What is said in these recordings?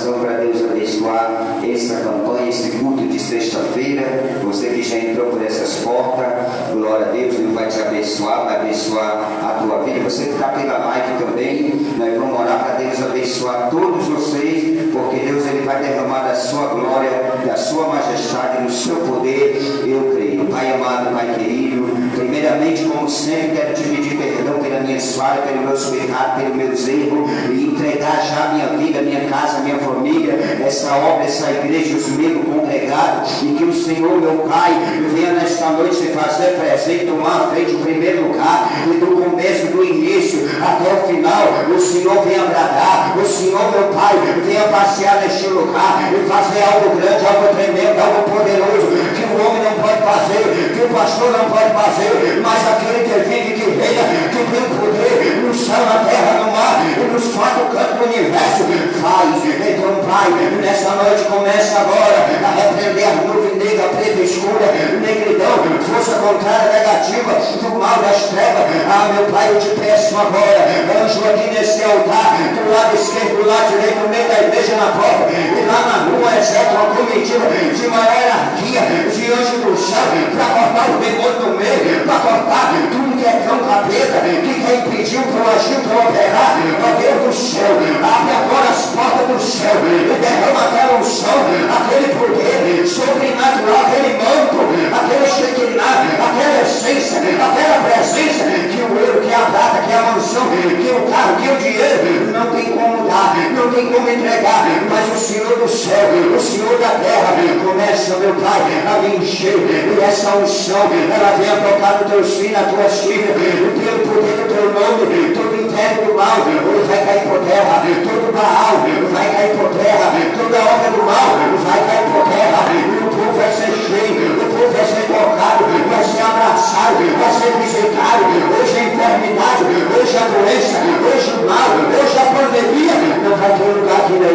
oração para Deus abençoar essa campanha, esse culto de sexta-feira. Você que já entrou por essas portas, glória a Deus, Deus vai te abençoar, vai abençoar a tua vida. Você que está pela live também, nós vamos orar para Deus abençoar todos vocês, porque Deus ele vai derramar da sua glória, da sua majestade, no seu poder, eu creio. Pai amado, Pai querido, primeiramente, como sempre, quero te pedir perdão pela minha falha, pelos meus pecados, pelos meus erros, e entregar já a minha vida, minha casa, minha família, essa obra, essa igreja, os membros congregados, e que o Senhor, meu Pai, venha nesta noite se fazer presente, tomar a frente, o primeiro lugar, e do começo, do início até o final, o Senhor venha agradar, o Senhor, meu Pai, venha passear neste lugar e fazer algo grande, algo tremendo, algo poderoso, que o homem não pode fazer, que o pastor não pode fazer, mas aquele que vive, que reina, que tem poder no céu, na terra, no mar e nos quatro cantos do universo, faz. Então, Pai, nessa noite começa agora a repreender a nuvem negra, preta, escura, negridão, força contrária, negativa, do mal, das trevas. Ah, meu Pai, eu te peço agora, anjo aqui nesse altar, do lado esquerdo, do lado direito, no meio da igreja, na porta, e lá na rua, exceto uma comitiva de maior hierarquia, diante do céu, para cortar o demônio do meio, para cortar tudo que é cão, capeta, que quer impedir o projeto de operar. Ó Deus do céu, abre agora as portas do céu e derrama aquela unção, aquele poder sobrenatural, aquele manto, aquele shekinah, aquela essência, aquela presença, que o ouro, que a prata, que a mansão, que o carro, que o dinheiro, não tem como dar, não tem como entregar, mas o Senhor do céu, o Senhor da terra, começa, meu Pai, a me encher, e essa unção, ela venha tocar nos teus filhos, nas tuas filhas, pelo poder do teu nome, todo império do mal, hoje vai cair por terra, todo Baal vai cair por terra, toda obra do mal vai cair por terra, e o povo vai ser cheio, o povo vai ser tocado, vai ser abraçado, vai ser visitado. Hoje a enfermidade, hoje a doença, hoje o mal, hoje a pandemia, não vai ter lugar aqui não.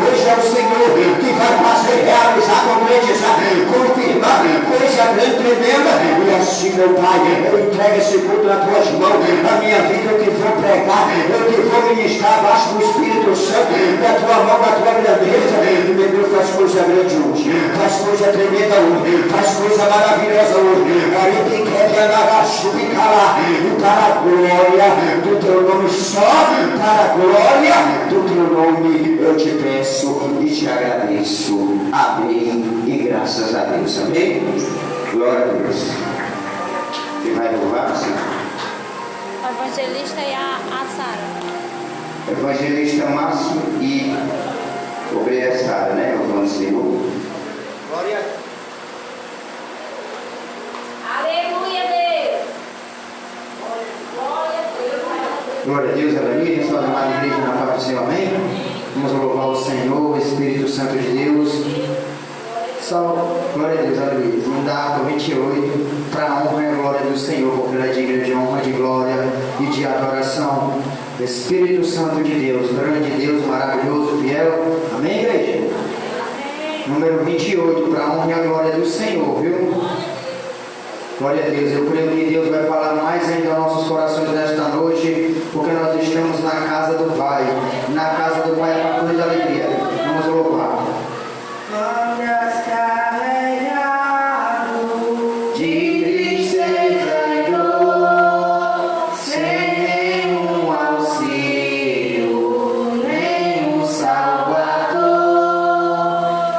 Hoje é o Senhor que vai fazer, realizar, concretizar, confirmar coisa grande, tremenda. E assim, meu Pai, eu entrego esse culto nas tuas mãos, a minha vida, eu que vou pregar, eu que vou ministrar abaixo do Espírito Santo, da tua mão, da tua grandeza. E meu Deus, faz coisa grande hoje, faz coisa tremenda hoje, faz coisa maravilhosa hoje. Aí quem quer que andar ficar lá, e para a glória do teu nome, só para a glória do teu nome, eu te peço e te agradeço. Amém. E graças a Deus. Amém. Glória a Deus. Quem vai louvar, Senhor? O evangelista e a Sara. Evangelista Márcio e obreira Sara, né? O Senhor. Glória a Deus. Aleluia, Deus. Glória a Deus. Glória a Deus, aleluia. Sua amada igreja na paz do Senhor, amém? Vamos louvar o Senhor, o Espírito Santo de Deus. Só, glória a Deus, aleluia. Vamos dar Atos 28 para a honra e a glória do Senhor, porque ele é digno de honra, de glória e de adoração. Espírito Santo de Deus, grande Deus, maravilhoso, fiel. Amém, igreja? Amém. Número 28 para a honra e a glória do Senhor, viu? Glória a Deus, eu creio que Deus vai falar mais ainda aos nossos corações nesta noite, porque nós estamos na casa do Pai. Na casa do Pai é para toda alegria. Vamos louvar. De tristeza e dor, sem nenhum auxílio, nenhum salvador,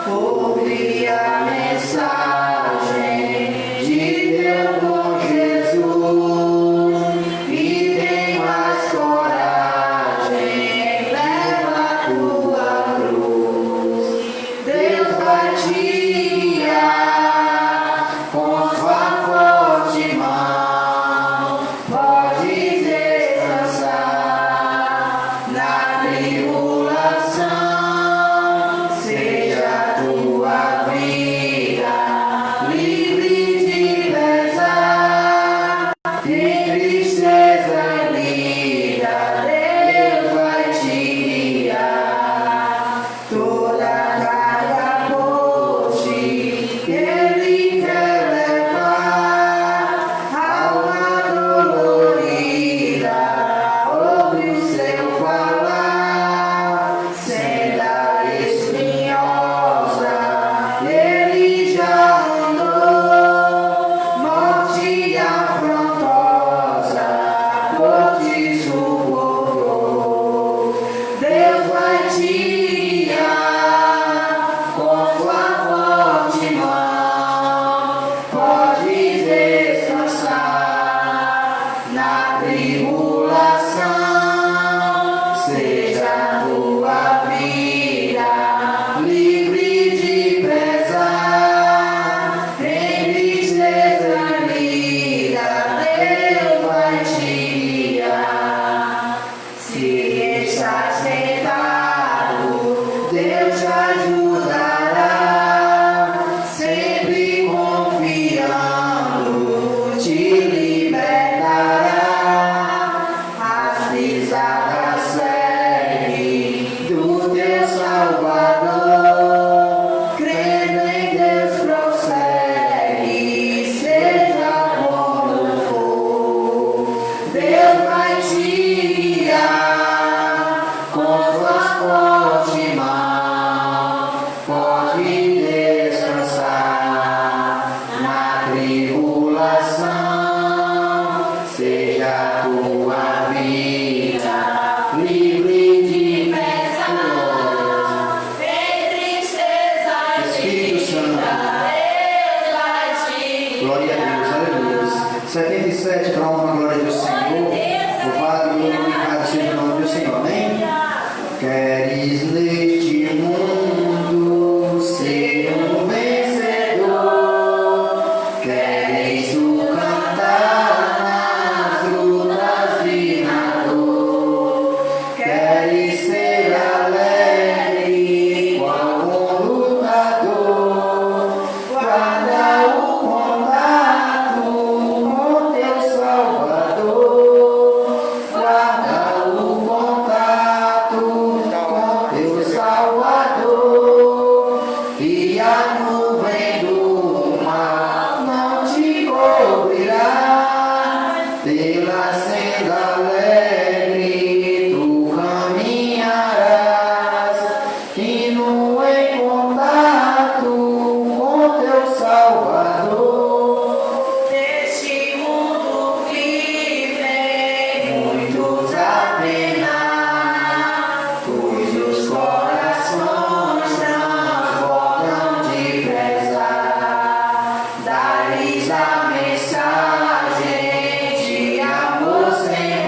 ouvi a mensagem de teu bom Jesus, e tem mais coragem, leva a tua cruz. Deus vai te guiar com sua forte mão, pode descansar na tribulação, seja a tua vida livre de pesar, de tristeza e lida, Deus vai te guiar. Toda carga poste Ele quer levar, alma dolorida, ouve na tribulação. Seja a tua vida livre de pesar, em tristeza e vida, Deus vai te guiar. Se estás tentado, Deus te ajudará, sempre confiando, te libertará. As pisadas segue do teu Salvador, crendo em Deus prossegue, seja como for. Deus vai te guiar com suas fortes mãos, pode descansar na tribulação. Seja a tua vida livre de pesar, Em tristeza e Espírito Santo. Deus vai te Glória a Deus, aleluia. 77 para a honra e glória do Senhor. Louvado e glorificado seja o nome do Senhor. Amém? Queres neste mundo ser um vencedor? Queres tu cantar nas lutas de na dor? Queres ser alegre qual bom lutador? Guarda o contato com teu Salvador. Guarda o contato com teu Salvador. E a nuvem do mal não te cobrirá. Pela senda alegre tu caminharás. E no em contato com teu Salvador. Neste mundo vivem Muitos a penar, pois os corações transbordam de pesar. Dá-lhes a mensagem de amor sem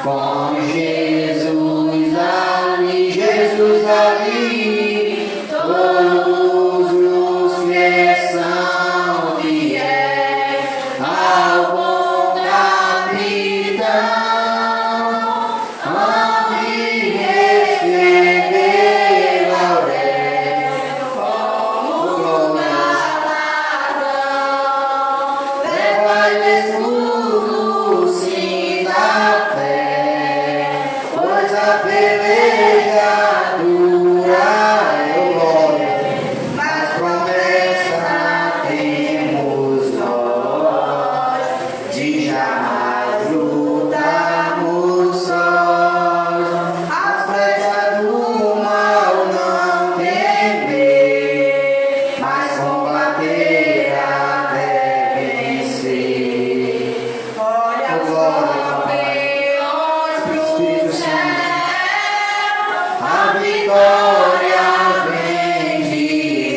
Com Jesus ali, Jesus ali, todos os que são fiéis ao bom capitão, onde receber laurel como galardão. Levai-me escudo, sim, da fé, pois a peleja dura é glória, mas promessa temos nós, de jamais lutarmos sós. As flechas do mal não temer, mas combater até vencer. Olha só peões pro céu, A vitória vem de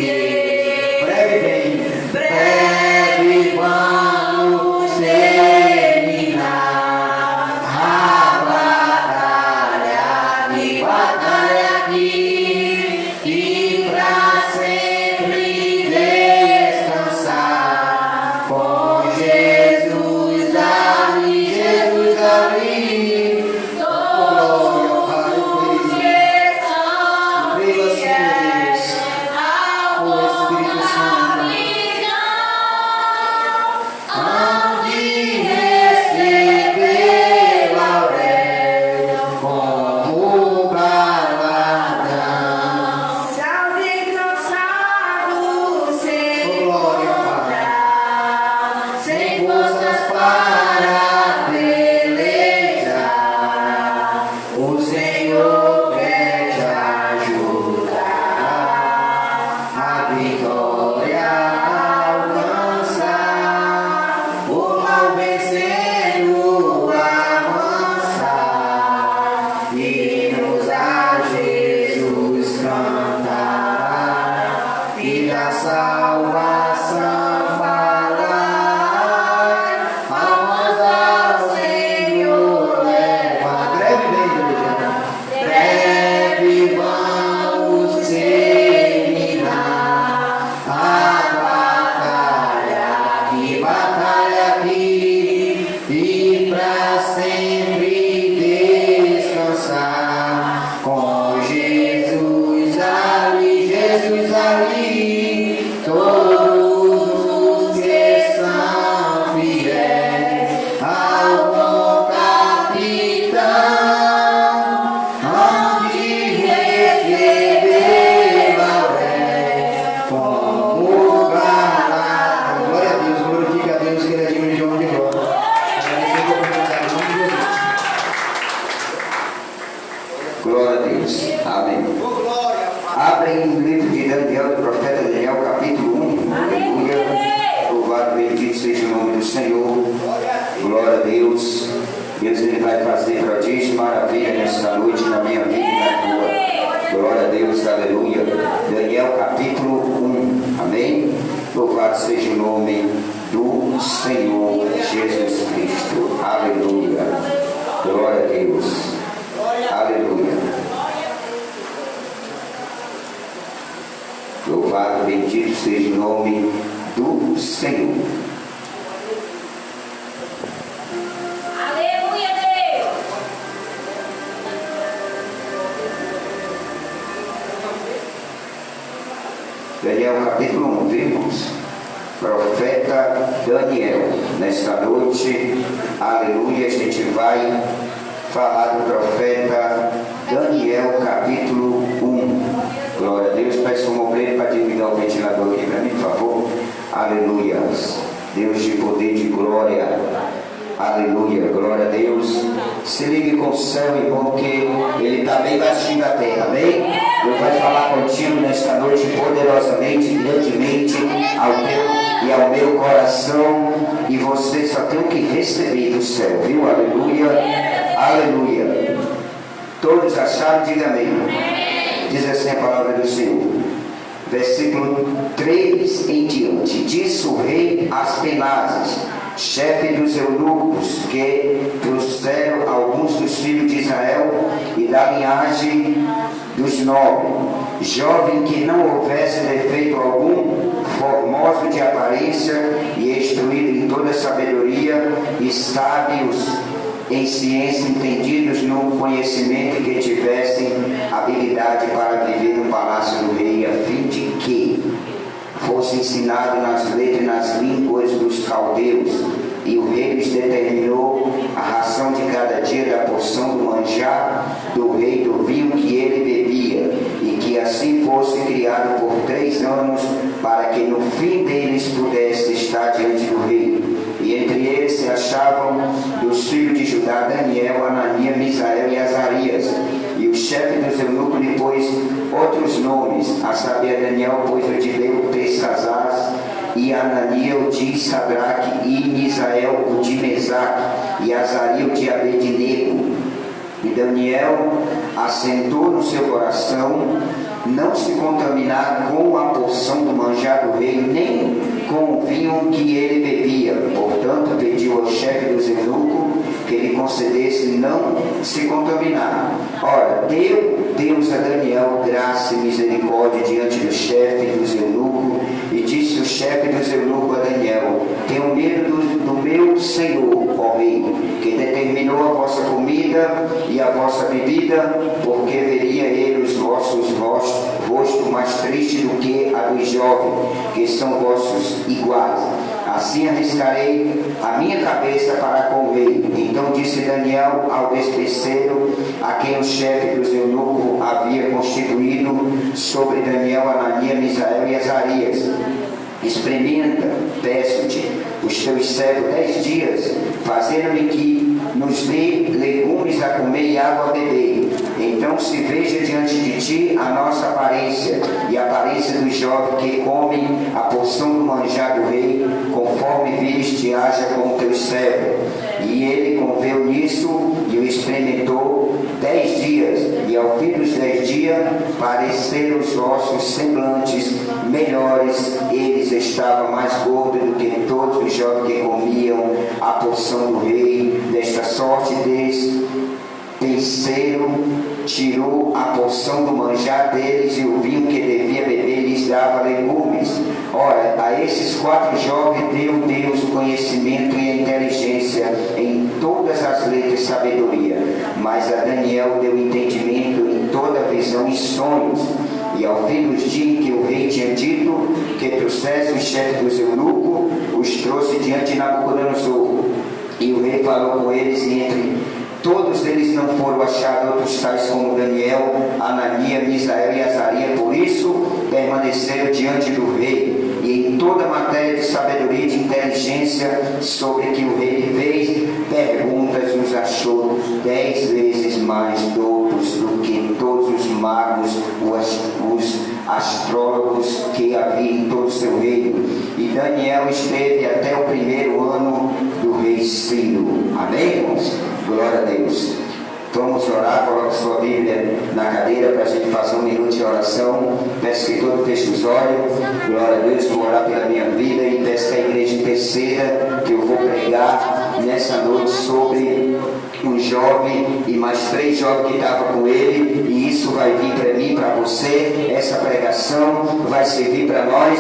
Deus. Breve quando terminar a batalha aqui, e pra sempre descansar com Jesus ali, Jesus ali. todos os que são fiéis ao bom capitão, Onde receber laurel como galardão. se alguém cansado se Glória, encontrar, sem Forças para pelejar, o Senhor quer te ajudar a vitória alcançar, o mal vencendo avançar, hinos a Jesus cantar, e da salvação falar, almas ao Senhor levar. Breve vamos terminar a batalha aqui, e pra sempre descansar com Jesus ali, todos os que são fiéis ao bom capitão, onde receber laurel como galardão. Glória a Deus, glorifica a Deus, que Ele é digno de honra e glória. Agradecer a oportunidade, em nome de Jesus. Glória a Deus. Amém. Abrem o livro de Daniel, do profeta Daniel, capítulo 1. Aleluia. Louvado, bendito seja o nome do Senhor. Glória a Deus. Deus, Ele vai fazer prodígio e maravilha nesta noite na minha vida e na tua. Glória a Deus, aleluia. Daniel, capítulo 1. Amém. Louvado seja o nome do Senhor Jesus Cristo. Aleluia. Glória a Deus. Aleluia. Louvado, bendito seja o nome do Senhor. aleluia, Deus. Daniel capítulo 1, vimos profeta Daniel. Nesta noite, aleluia, a gente vai falar do profeta Daniel capítulo 1. Glória a Deus. Peço um obreiro para desligar o ventilador aqui para mim, por favor. Aleluia. Deus de poder, de glória. Aleluia. Glória a Deus. Se ligue com o céu, irmão, porque Ele está bem baixinho da terra. Amém? Deus vai falar contigo nesta noite poderosamente, grandemente ao teu e ao meu coração. E você só tem o que receber do céu, viu? Aleluia. Aleluia. Todos acharam? Diga amém. Diz assim a palavra do Senhor. Versículo 3 em diante. Disse o rei Aspenazes, chefe dos eunucos, que trouxeram alguns dos e da linhagem dos nobres, jovem que não houvesse defeito algum, formoso de aparência e instruído em toda sabedoria, e sábios em ciência, entendidos no conhecimento, que tivessem habilidade para viver no palácio do rei, a fim de que fosse ensinado nas letras e nas línguas dos caldeus. E o rei lhes determinou a ração de cada dia da porção do manjar do rei, do vinho que ele bebia, e que assim fosse criado por 3 anos, para que no fim deles pudesse estar diante do rei. E entre eles se achavam dos filhos de Judá Daniel, Ananias, Misael e Azarias. E o chefe dos eunucos lhe pôs outros nomes, a saber, Daniel pôs o de Beltesazar, e Ananias o de Sadraque, e Misael o de Mesaque, e Azarias o de Abednego. E Daniel assentou no seu coração não se contaminar com a porção do manjar do rei, nem com o vinho que ele bebia. Portanto, pediu ao chefe dos eunucos que lhe concedesse não se contaminar. Ora, deu Deus a Daniel graça e misericórdia diante do chefe dos eunucos, e disse o chefe dos eunucos a Daniel: tenho medo do meu senhor, ó rei, que determinou a vossa comida e a vossa bebida, porque veria ele os vossos rosto mais triste do que a dos jovens, que são vossos iguais. Assim arriscarei a minha cabeça para com o rei. Então disse Daniel ao despenseiro, a quem o chefe dos eunucos havia constituído sobre Daniel, Ananias, Misael e Azarias: experimenta, peço-te, os teus servos 10 dias, fazendo-me que nos dê legumes a comer e água a beber. Então se veja diante de ti a nossa aparência e a aparência dos jovens que comem a porção do manjar do rei, conforme vires te haja com o teu servo. E ele conveu nisso e o experimentou 10 dias, e ao fim dos 10 dias pareceram os ossos semblantes melhores, eles estavam mais gordos do que todos os jovens que comiam a porção do rei. Desta sorte terceiro tirou a porção do manjar deles, e o vinho que devia beber lhes dava legumes. Ora, a esses 4 jovens deu Deus o conhecimento e a inteligência em todas as letras e sabedoria, mas a Daniel deu entendimento em toda visão e sonhos. E ao fim dos dias em que o rei tinha dito que trouxesse o chefe dos eunucos, os trouxe diante de Nabucodonosor. E o rei falou com eles, e entre todos eles não foram achados outros tais como Daniel, Ananias, Misael e Azarias. Por isso permaneceram diante do rei. E em toda matéria de sabedoria e de inteligência sobre que o rei lhe fez perguntas, os achou 10 vezes mais doutos do que todos os magos, os astrólogos que havia em todo o seu reino. E Daniel esteve até o 1º ano do rei Ciro. Amém, irmãos? Glória a Deus. Vamos orar. Coloque sua Bíblia na cadeira para a gente fazer um minuto de oração. Peço que todos fechem os olhos. Glória a Deus. Vou orar pela minha vida e peço que a igreja interceda, que eu vou pregar nessa noite sobre um jovem e mais 3 jovens que estavam com ele, e isso vai vir para mim, para você. Essa pregação vai servir para nós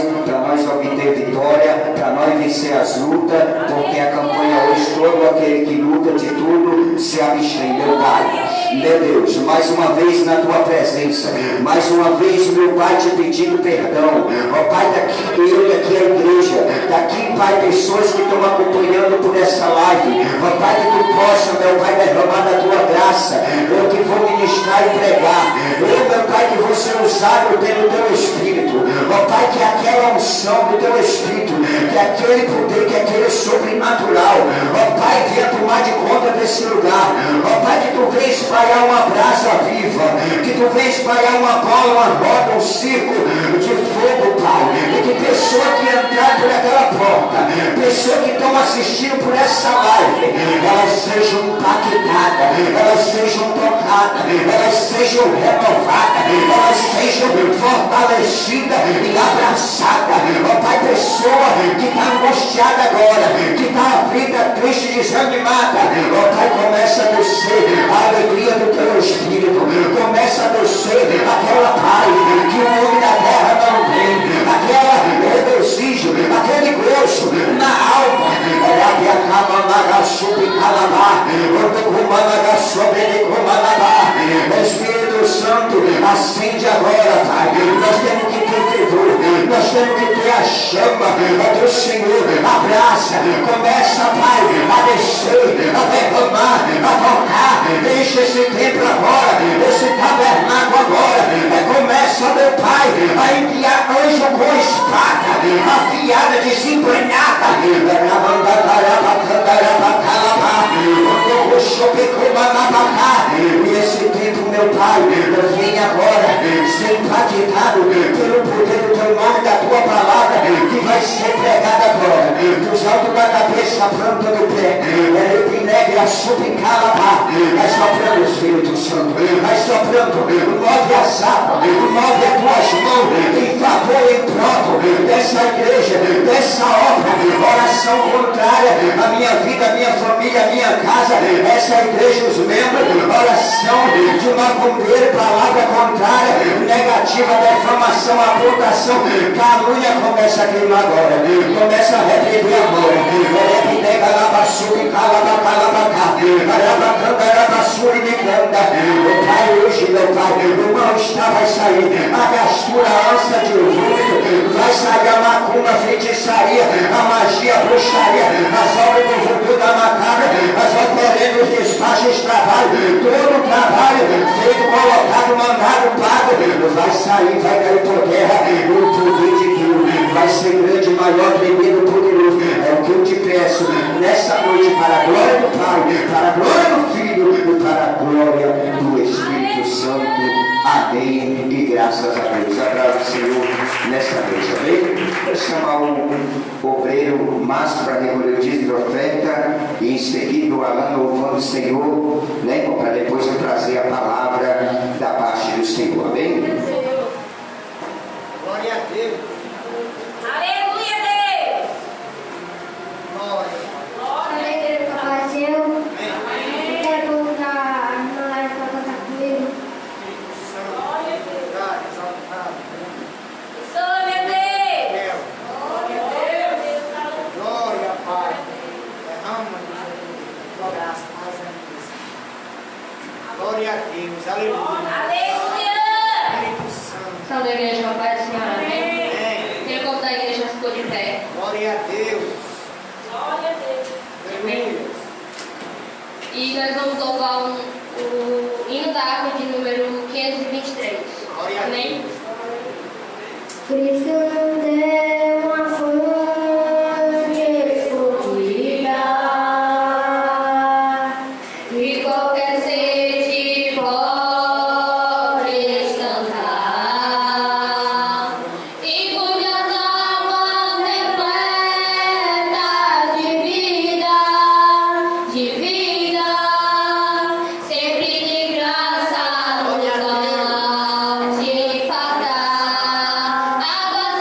obter vitória, para nós vencer as lutas, porque a campanha hoje, todo aquele que luta de tudo se abstém. Meu Pai, meu Deus, mais uma vez na tua presença, mais uma vez, meu Pai, te pedindo perdão. Ó Pai, daqui eu, daqui a igreja, daqui, Pai, pessoas que estão acompanhando por essa live, ó Pai, que tu possa, meu Pai, derramar da tua graça, eu que vou ministrar e pregar, eu, meu Pai, que vou ser usado pelo teu Espírito, ó Pai, que aquela unção do teu Espírito, que aquele poder, que aquele sobrenatural, ó Pai, venha tomar de conta desse lugar. Ó Pai, que tu venha espalhar uma brasa viva, que tu venha espalhar uma bola, uma roda, um circo de fogo, Pai, e que pessoa que entrar por aquela porta, pessoa que estão assistindo por essa live, elas sejam impactadas, elas sejam tocadas, elas sejam renovadas, elas sejam fortalecidas e abraçadas. Ó Pai, pessoa que está angustiada agora, que está aflita, triste, desanimada, ó Pai, começa a descer a alegria do teu Espírito, a chama do Senhor, abraça, começa, Pai, a descer, a derramar, a tocar, deixa esse templo agora, esse tabernáculo agora, começa, meu Pai, a enviar anjo com espada, afiada, desembanhada, e esse tempo, meu Pai, vem agora, ser impactado pelo poder do teu nome, da tua palavra, que vai ser pregada agora, dos altos da cabeça, a planta do pé, negra, supicalabá, vai soprando o Espírito Santo, vai soprando, move a sapa, move as tuas mãos, em favor e pronto dessa igreja, dessa obra, oração contrária à minha vida, à minha família, à minha casa, essa igreja, os membros, oração de macumbeiro, palavra contrária, negativa, defamação, apontação, calúnia, começa a queimar agora, começa a repreender agora, meu Pai, hoje, meu Pai, o mal-estar vai sair, a gastura, a ânsia de vômito, vai sair a macumba, a feitiçaria, a magia, a bruxaria, as obras do voodoo, da macabra, as oferendas, despachos, trabalho, todo o trabalho feito, colocado, mandado, pago, vai sair, vai cair por terra, o poder de Deus vai ser grande, maior, tremendo, poderoso. É o que eu te peço nessa noite, para a glória do Pai, para a glória do Filho e para a glória do Espírito Santo. Amém. E graças a Deus. Abraço, Senhor, nessa noite. Amém. Vou chamar o obreiro Márcio para recolher o dízimo de oferta e em seguida o Alan louvando o Senhor, né? Para depois eu trazer a palavra da parte do Senhor. Amém. Glória a Deus. Aleluia, Deus. Glória. Glória a Deus. Amém. Quero convidar a irmã Laís para cantar comigo. Glória a Deus. Exaltado. Glória a Deus. Deus. Glória a Deus. Glória, Pai. Derrama tua graça mais ainda. Glória a Deus. Aleluia. Aleluia. Espírito Santo. Salve a igreja, com a paz do Senhor, amém? Amém. Queria convidar a igreja a ficou de pé. Glória a Deus. Glória a Deus. Aleluia. E nós vamos louvar o hino da harpa de número 523. Glória a Amém? Deus. Cristo não deu uma fonte escondida E qualquer sede pode cantar. E cujas almas repletas de vida, sempre de graça nos hão de fartar. Águas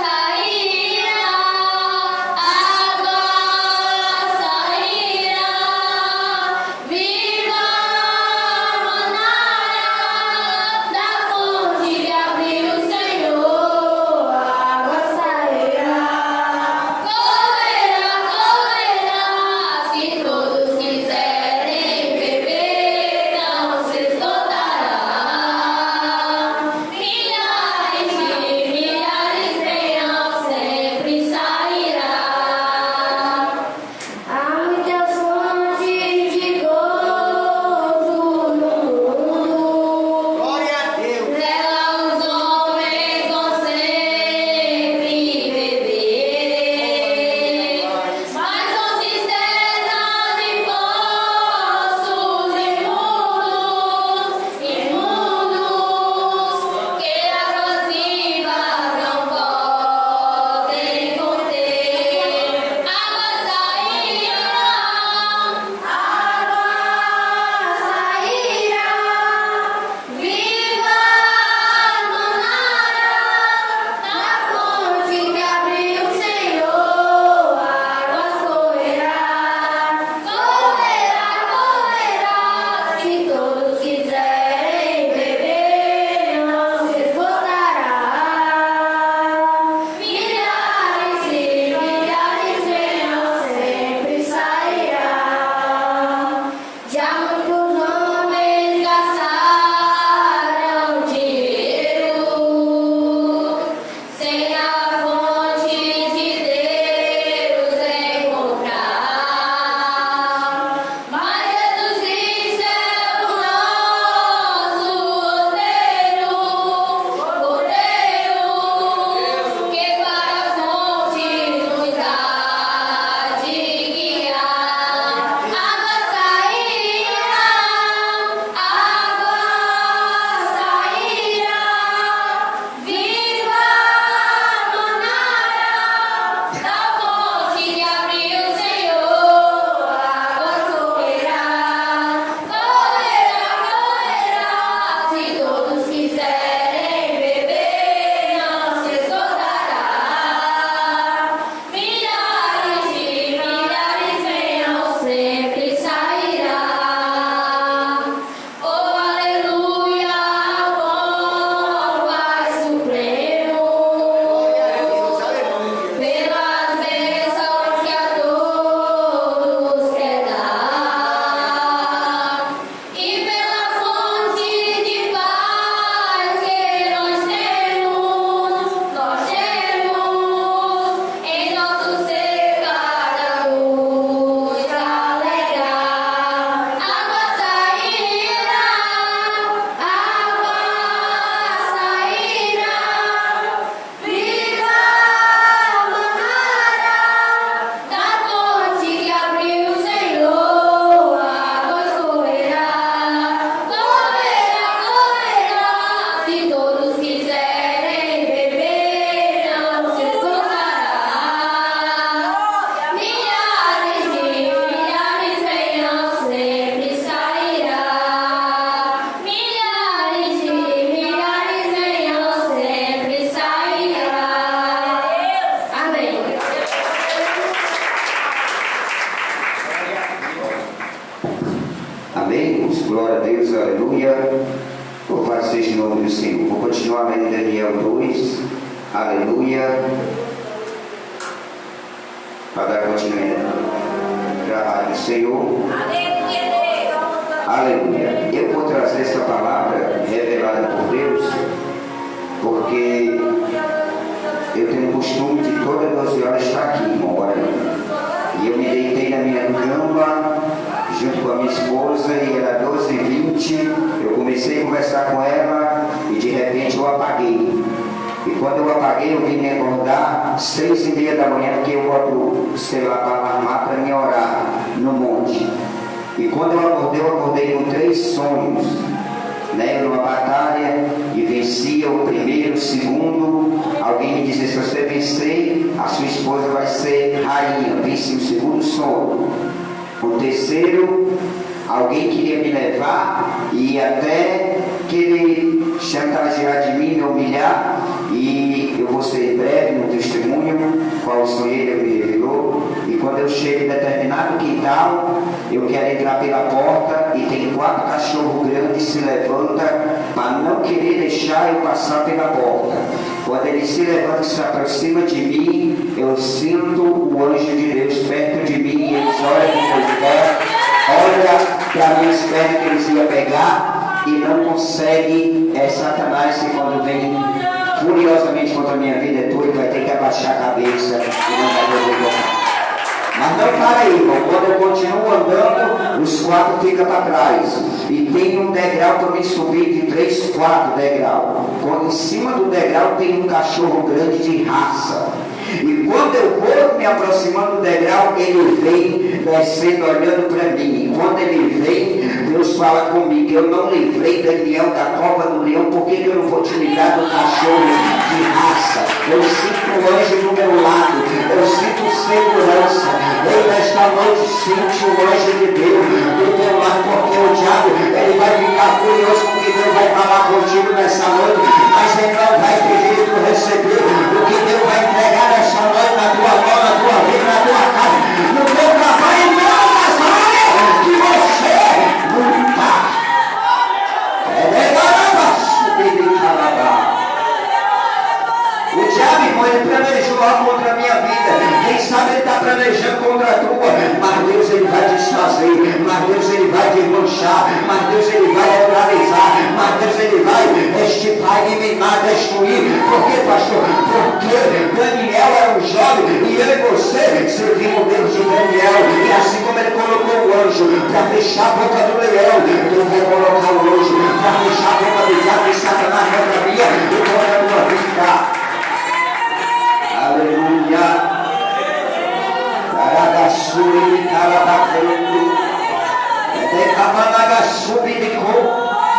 Deus, aleluia. Louvado seja o nome do Senhor. Vou continuar lendo Daniel 2, aleluia. Para dar continuidade ao trabalho do Senhor. Aleluia. Eu vou trazer essa palavra revelada por Deus, porque eu tenho o costume de todas 12 horas estar aqui, irmão, orando. E eu me deitei na minha cama, junto com a minha esposa, e era 12h20, eu comecei a conversar com ela, e de repente eu apaguei. E quando eu apaguei, eu vim me acordar 6h30 da manhã, porque eu boto o celular para alarmar para me orar no monte. E quando eu acordei com 3 sonhos, né, numa batalha, e vencia o primeiro, o segundo. Alguém me dizia: se você vencer, a sua esposa vai ser rainha. Venci o segundo sonho. O terceiro, alguém queria me levar e até querer chantagear de mim, me humilhar. E eu vou ser breve no testemunho, qual o sonho ele me revelou. E quando eu chego em determinado quintal, eu quero entrar pela porta e tem 4 cachorros grandes se levantam para não querer deixar eu passar pela porta. Quando ele se levanta e se aproxima de mim, eu sinto o anjo de Deus perto de mim e eles olham para meus pés, olham para minhas pernas que eles iam pegar e não conseguem. É Satanás que quando vem furiosamente contra a minha vida é tua, vai ter que abaixar a cabeça e não vai poder tocar. Mas não para aí, irmão. Quando eu continuo andando, os 4 ficam para trás. E tem um degrau para me subir de 3, 4 degraus. Quando em cima do degrau tem um cachorro grande de raça. E quando eu vou me aproximando do degrau, ele vem descendo, olhando para mim. E quando ele vem, Deus fala comigo: eu não livrei Daniel da cova do leão, por que eu não vou te livrar do cachorro de raça? Eu sinto o anjo do meu lado, eu sinto segurança. Eu nesta noite sinto o anjo de Deus do teu lado, porque o diabo ele vai ficar curioso com o que Deus vai falar contigo nessa noite, mas ele não vai ter jeito de receber o que Deus vai entregar nessa noite na tua mão, na tua vida, na tua casa, no teu trabalho, em todas as áreas que você luta. O diabo, irmão, ele planejou algo contra a minha vida. Quem sabe ele está planejando contra a tua, mas Deus ele vai desfazer, mas Deus ele vai desmanchar, mas Deus ele vai neutralizar, mas Deus ele vai estipar, eliminar, destruir. Por quê, pastor? Porque Daniel era um jovem e eu e você servimos o Deus de Daniel. E assim como ele colocou o anjo para fechar a boca do leão, Deus vai colocar o anjo para fechar a boca do diabo e Satanás contra a minha e contra a tua vida. Aleluia.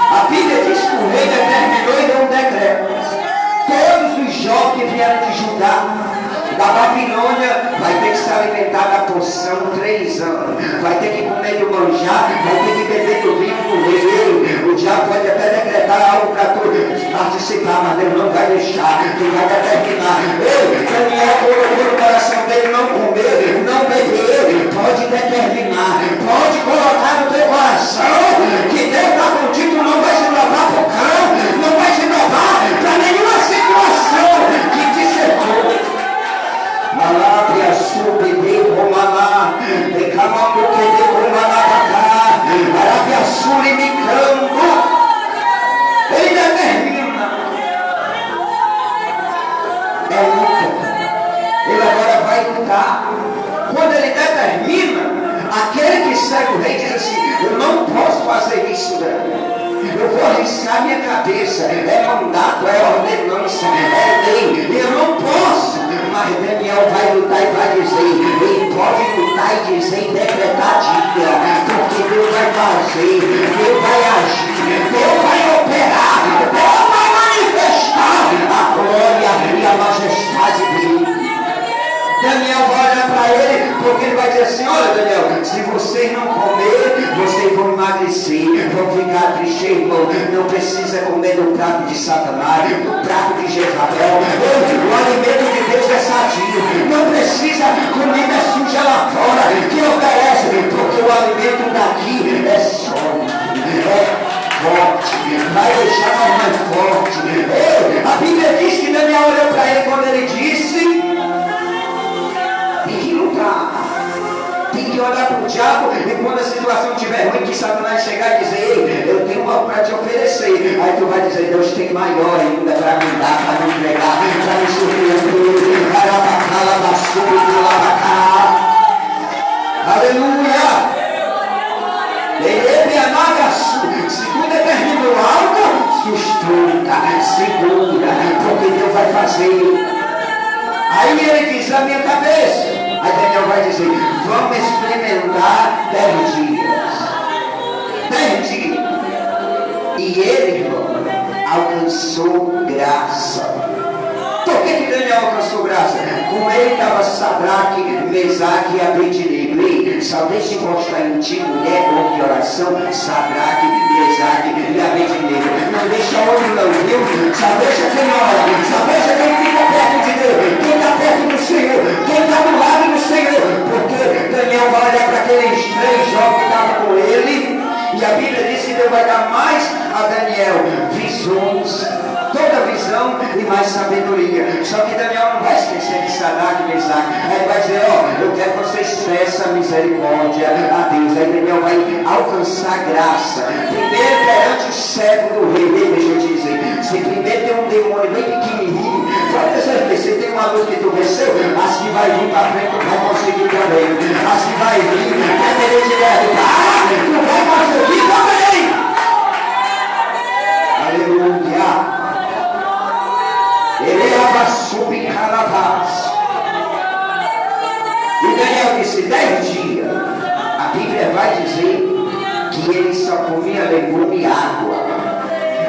A Bíblia diz que o rei determinou e deu um decreto: todos os jovens que vieram de Judá, da Babilônia, vai ter que se alimentar da porção 3 anos, vai ter que comer do manjar, vai ter que beber do vinho do rei. O diabo pode até decretar algo para tu participar, mas Deus não vai deixar, quem vai determinar. Daniel colocou no coração dele não comer, não beber. Pode determinar, pode colocar no teu coração que Deus está contigo, não vai se provar por cão, não vai se provar para nenhuma situação que te cercou. Malabria subide romaná, decamando que de romaná para Arabia sulimicando. Ele determina. É luta. Ele agora vai lutar. Quando ele determina, aquele que segue o rei diz assim: eu não posso fazer isso, eu vou arriscar minha cabeça. É mandato, é ordenança, é lei, eu não posso. Mas Daniel vai lutar e vai dizer, ele pode lutar e dizer e decretar dia, porque Deus vai fazer, Deus vai agir, Deus vai operar, Deus vai manifestar a glória e a majestade dele. Daniel vai olhar para ele, porque ele vai dizer assim: olha, Daniel, se vocês não comer, vocês vão emagrecer, vão ficar tristes, irmão. Não precisa comer do prato de Satanás, do prato de Jezabel. O alimento de Deus é sadio. Não precisa comida suja lá fora que oferece, porque o alimento daqui é sólido, é vai deixar mais forte. Ei, a Bíblia diz que Daniel olhou para ele quando ele disse: tem que lutar, tem que olhar para o diabo, e quando a situação estiver ruim, que Satanás chegar e dizer: ei, eu tenho algo para te oferecer. Aí tu vai dizer: Deus tem maior ainda para me dar, para me entregar, para me surpreender. Aleluia! Se tu determinou algo, sustenta, segura, porque Deus vai fazer. Aí ele diz: a minha cabeça. Aí Daniel vai dizer: vamos experimentar 10 dias. 10 dias. E ele, irmão, alcançou graça. Por que Daniel alcançou graça? Com ele estava Sadraque, Mesaque e Abednego. Ei, só deixa eu mostrar em ti, mulher, homem de oração, Sadraque, Mesaque e Abednego. Não deixa homem não, viu? Só deixa quem ora, só deixa quem fica perto de Deus, quem está perto do Senhor, quem está do lado do Senhor. Porque Daniel vai olhar para aqueles 3 jovens que estavam com ele, e a Bíblia diz que Deus vai dar mais a Daniel visões, toda visão e mais sabedoria. Só que Daniel não vai esquecer de Sadraque e Mesaque. Aí ele vai dizer: ó, eu quero que vocês peçam misericórdia a Deus. Aí Daniel vai alcançar graça. Primeiro perante o servo do rei. Deixa eu te dizer, se primeiro tem um demônio bem pequenininho, pode ter certeza, se tem uma luta que tu venceu, as que vai vir para frente tu vai conseguir também. As que vai vir, vai querer te derrubar, tu vai conseguir também. Aleluia. Ele estava subcaravados. E Daniel disse: 10 dias. A Bíblia vai dizer que ele só comia legume e água.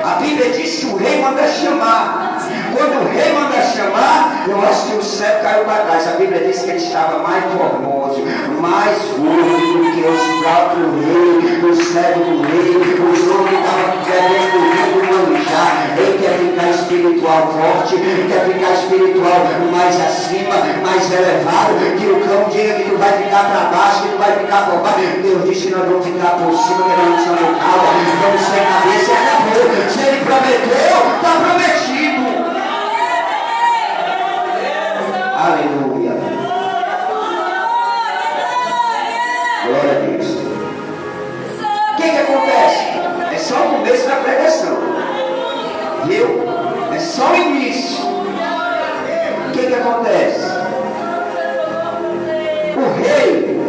A Bíblia diz que o rei manda chamar. Quando o rei manda chamar, eu acho que o céu caiu para trás. A Bíblia diz que ele estava mais formoso, mais gordo do que os próprios reis, o servo do rei, os homens que estavam querendo o manjar. Ele quer ficar espiritual forte, quer ficar espiritual mais acima, mais elevado, que o cão diga que tu vai ficar para baixo, que tu vai ficar por baixo. Deus disse que nós vamos ficar por cima, que nós não somos calma, vamos ser cabeça e acabou. Se ele prometeu, está prometido. Aleluia. Glória a Deus. O que acontece? É só o começo da pregação, viu? É só o início. O que acontece? O rei,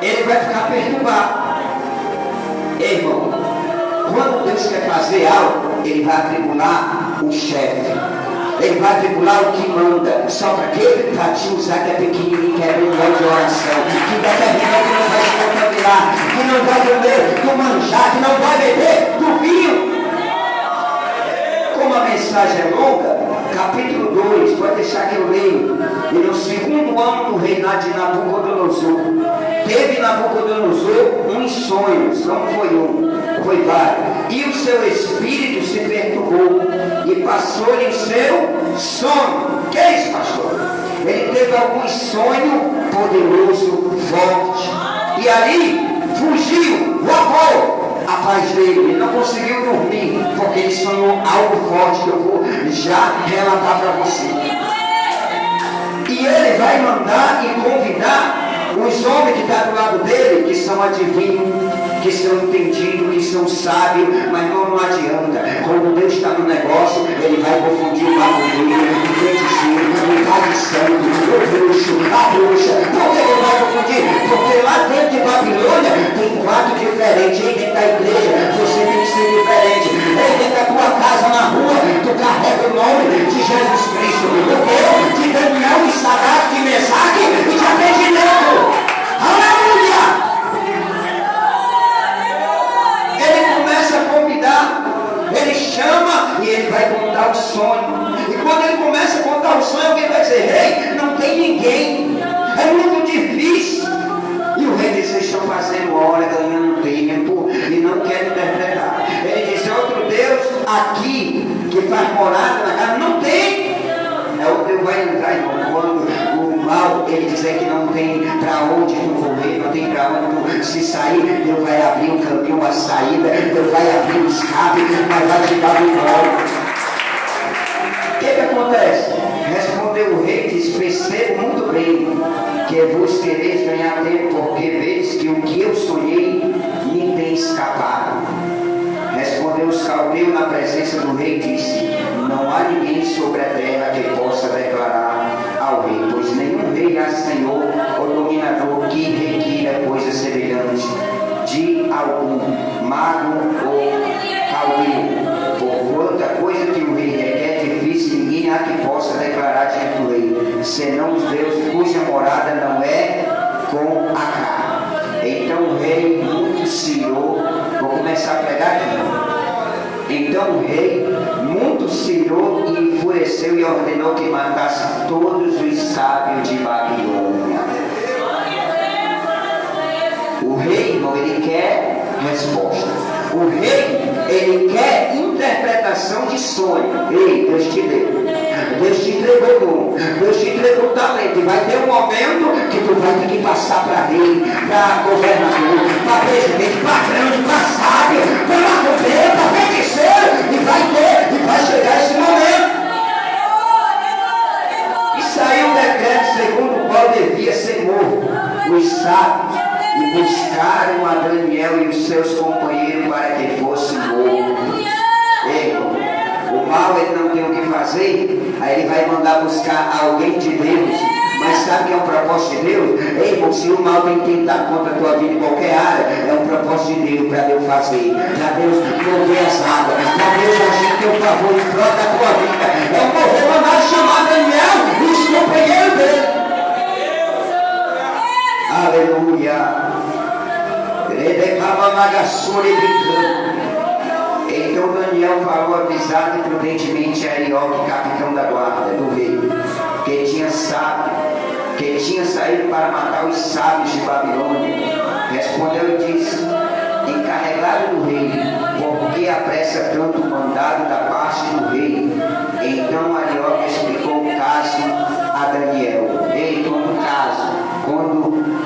ele vai ficar perturbado. Ei, irmão, quando Deus quer fazer algo, ele vai atribular o chefe, ele vai atribular o que manda. Só para quê? Para te usar, que é pequenininho, que é reunião de oração, que determinou que não vai se contaminar, que não vai beber do manjar, que não vai beber do vinho. Como a mensagem é longa, capítulo 2, pode deixar que eu leio. E no 2º ano do reinado de Nabucodonosor, teve Nabucodonosor uns sonhos. Não foi um, foi vários. E o seu espírito se perturbou e passou-lhe o seu sono. Que é isso, pastor? Ele teve algum sonho poderoso, forte, e ali fugiu, roubou a paz dele. Ele não conseguiu dormir, porque ele sonhou algo forte que eu vou já relatar para você. E ele vai mandar e convidar os homens que estão do lado dele, que são adivinhos, que são entendidos, que são sábios, mas não adianta. Quando Deus está no negócio, ele vai confundir o bagulho, o feiticeiro, o pai santo, o bruxo, a bruxa. Por que ele vai confundir? Porque lá dentro de Babilônia tem 4 diferentes. Aí dentro da igreja você tem que ser diferente. Aí dentro da tua casa, na rua, tu carrega o nome de Jesus Cristo. O teu, de Daniel, de Sadraque, de Mesaque e de Abednego. Aleluia! Ele começa a convidar, ele chama e ele vai contar o sonho. E quando ele começa a contar o sonho, alguém vai dizer: rei, não tem ninguém, é muito difícil. E o rei diz: vocês estão fazendo hora, ganhando tempo e não querem interpretar. Ele diz: outro Deus aqui que faz morada na casa, não tem. É o Deus vai entrar, irmão, quando o mal ele dizer que não tem para onde tu correr, não tem para onde tu se sair, Deus vai abrir um caminho, uma saída, Deus vai abrir um escape, mas vai te dar vitória. O que acontece? Respondeu o rei e disse: percebo muito bem que vos quereis ganhar tempo, porque vedes que o que eu sonhei me tem escapado. Respondeu os caldeus na presença do rei e disse: não há ninguém sobre a terra que possa declarar ao rei, pois nenhum rei há senhor ou dominador que requira coisa semelhante de algum mago ou caldeu. Porquanto a coisa que o rei requer é difícil, ninguém há que possa declarar diante do rei, senão os deuses cuja morada não é com a carne. Então o rei muito se irou. Vou começar a pregar aqui. Então o rei muito se irou e enfureceu e ordenou que matasse todos os sábios de Babilônia. O rei, irmão, ele quer resposta. O rei, ele quer interpretação de sonho. Ei, Deus te deu. Deus te entregou o dom. Deus te entregou o talento. E vai ter um momento que tu vai ter que passar para rei, para governador, para presidente, para grande, para sábio, para macumbeiro, para feiticeiro. E vai chegar esse momento. E saiu um decreto segundo o qual devia ser morto os sábios. E buscaram a Daniel e os seus companheiros para que fossem mortos. O mal ele não tem o que fazer, aí ele vai mandar buscar alguém de Deus. Mas sabe que é um propósito de Deus? Ei, irmão, se o mal tem tentado contra a tua vida em qualquer área, é um propósito de Deus para Deus fazer, para Deus mover as águas, para Deus agir em teu favor em prol da tua vida. É um povo mandar chamar Daniel e os companheiros dele. Aleluia. Então Daniel falou avisado e prudentemente a Arioque, capitão da guarda do rei, que tinha saído para matar os sábios de Babilônia. Respondeu e disse: encarregado do rei, por que apressa tanto o mandado da parte do rei? Então Arioque explicou o caso a Daniel. Quando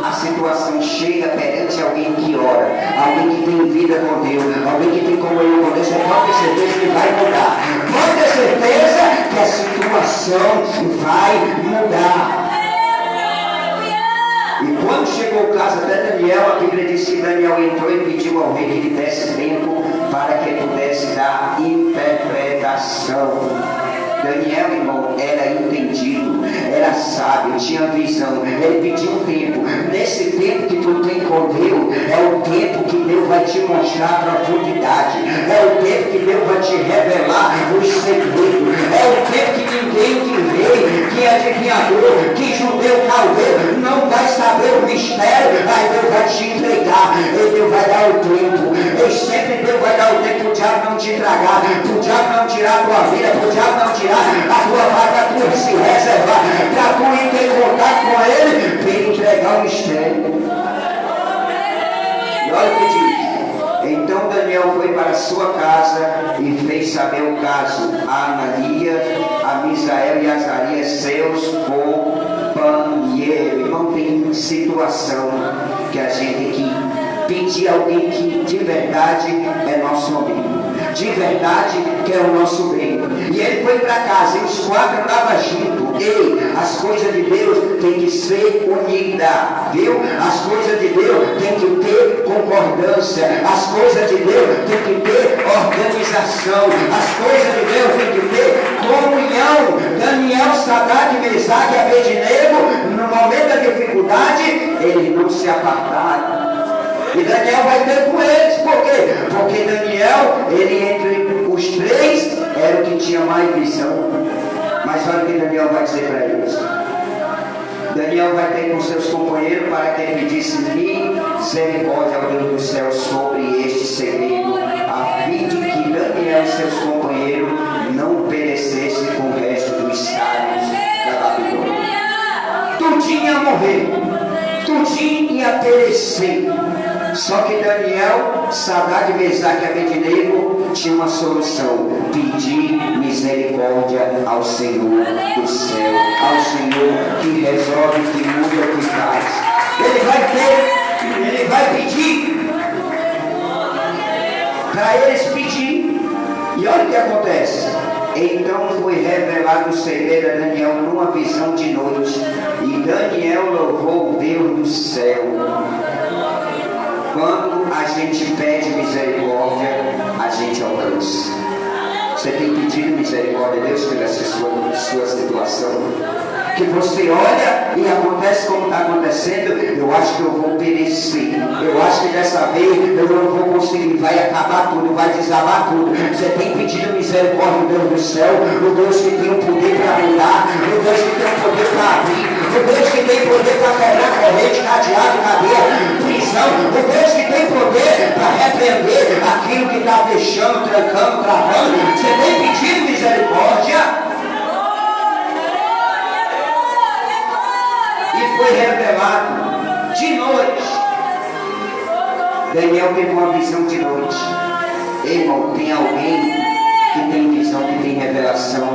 a situação chega perante alguém que ora, alguém que tem vida com Deus, alguém que tem comunhão com Deus, você pode ter certeza que vai mudar. Pode ter certeza que a situação vai mudar. E quando chegou o caso até Daniel, a Bíblia diz que Daniel entrou e pediu ao rei que lhe desse tempo para que pudesse dar interpretação. Daniel, irmão, era entendido, era sábio, tinha visão. Ele pediu um tempo. Nesse tempo que tu tem com Deus, é o tempo que Deus vai te mostrar a profundidade. É o tempo que Deus vai te revelar os segredos. É o tempo que ninguém que rei, que adivinhador, que judeu caldeiro não vai saber o mistério. Aí Deus vai te entregar. E Deus vai dar o tempo. E sempre Deus vai dar o tempo para o diabo não te tragar, para o diabo não tirar a tua vida, para o diabo não tirar a tua vaga, para tu se reservar, para tu ir ter contato com ele, para ele entregar o mistério. E olha o que diz. Então Daniel foi para sua casa e fez saber o caso a Ananias, a Misael e a Azarias, seus companheiros. Irmão, tem situação que a gente tem que pedir a alguém que de verdade é nosso amigo, de verdade que é o nosso bem. E ele foi para casa e os quatro estavam juntos. Ei, as coisas de Deus tem que ser unidas, viu? As coisas de Deus tem que ter concordância, as coisas de Deus tem que ter organização, as coisas de Deus tem que ter comunhão. Daniel, Sadraque, Mesaque e Abednego, no momento da dificuldade, eles não se apartaram. E Daniel vai ter com eles, por quê? Porque Daniel, ele entre os três, era o que tinha mais visão. Mas olha o que Daniel vai dizer para eles. Daniel vai ter com seus companheiros para que pedisse misericórdia ao Deus do céu sobre este segredo, a fim de que Daniel e seus companheiros não perecessem com o resto dos sábios da Babilônia. Tudinho ia morrer, tudinho ia perecer. Só que Daniel, Sadraque, Mesaque e Abednego tinha uma solução: pedir misericórdia ao Senhor do céu, ao Senhor que resolve, que muda, que faz. Ele vai pedir para para eles pedir. E olha o que acontece. Então foi revelado o segredo a Daniel numa visão de noite. E Daniel louvou o Deus do céu. Quando a gente pede misericórdia, a gente alcança. Você tem pedido misericórdia a Deus pela sua situação? Que você olha e acontece como está acontecendo, eu acho que eu vou perecer, eu acho que dessa vez eu não vou conseguir, vai acabar tudo, vai desabar tudo. Você tem pedido misericórdia ao Deus do céu, o Deus que tem o poder para mudar, o Deus que tem o poder para abrir, o Deus que tem poder para quebrar corrente, cadeado, cadeia, prisão, o Deus que tem poder para repreender aquilo que está fechando, trancando, travando. Você tem pedido misericórdia? Foi revelado de noite. Daniel teve uma visão de noite. Irmão, tem alguém que tem visão, que tem revelação,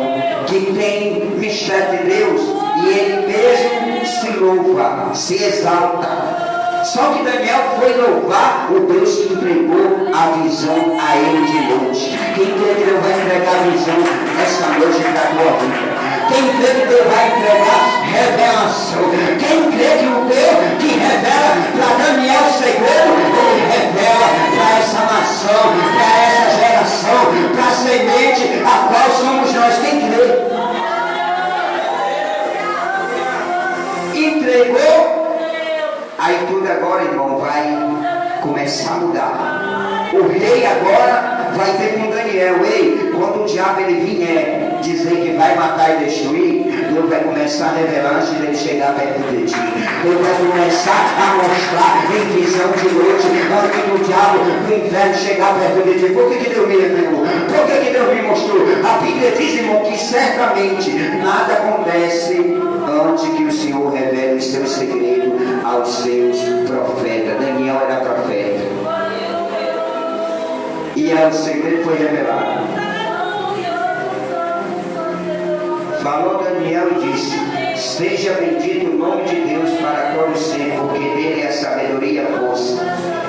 que tem mistério de Deus, e ele mesmo se louva, se exalta. Só que Daniel foi louvar o Deus que entregou a visão a ele de noite. Quem crê que Deus vai entregar a visão esta noite para a tua vida? Quem crê que Deus vai entregar revelação? Quem crê que o Deus que revela para Daniel o segredo, ele revela para essa nação, para essa geração, para a semente a qual somos nós? Quem crê? Entregou. Aí tudo agora, irmão, vai começar a mudar. O rei agora vai ter com Daniel. Ei, quando o diabo ele vier dizer que vai matar e destruir, Deus vai começar a revelar antes dele chegar perto de ti. Deus vai começar a mostrar em visão de noite, antes do diabo, do inferno chegar perto de ti. Por que Deus me revelou? Por que Deus me mostrou? A Bíblia diz, irmão, que certamente nada acontece antes que o Senhor revele o seu segredo aos seus profetas. Daniel era profeta. E o segredo foi revelado. Falou Daniel e disse: seja bendito o nome de Deus para todo sempre, porque dele é a sabedoria e a força.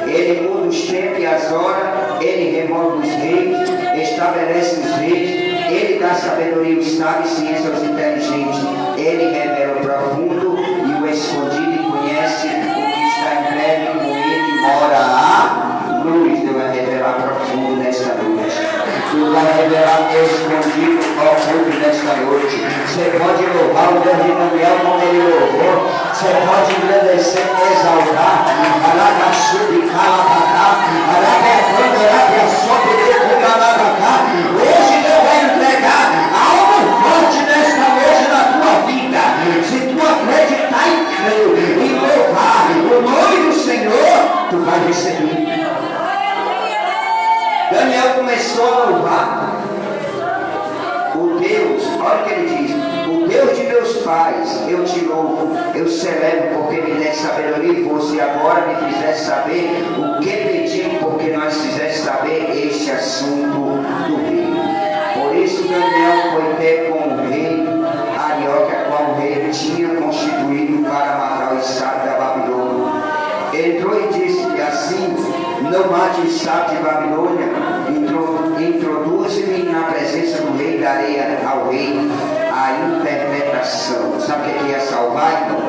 Ele muda os tempos e as horas, ele remove os reis, estabelece os reis, ele dá sabedoria aos sábios e ciência aos inteligentes. Ele revela o profundo e o escondido e conhece o que está em breve, com ele mora a luz. Deus vai revelar profundo nesta noite. Deus vai revelar o escondido profundo nesta noite. Você pode louvar o Deus de Daniel como ele louvou. Você pode engrandecer e exaltar. Hoje Deus vai entregar algo forte nesta noite na tua vida. Se tu acreditar e crer e louvar o nome do Senhor, tu vai receber. Daniel começou a louvar o Deus, olha o que ele diz: o Deus de meus pais, eu te louvo, eu celebro porque me deste sabedoria e força, e agora me fizeste saber o que pedi, porque nós fizeste saber este assunto do rei. Por isso Daniel foi ter com o rei Arioque, a qual o rei tinha constituído para matar o sábio da Babilônia. Entrou e disse-lhe assim: não mate o sábio de Babilônia, introduze-me na presença do rei, darei ao rei a interpretação. Sabe o que ia salvar, irmão?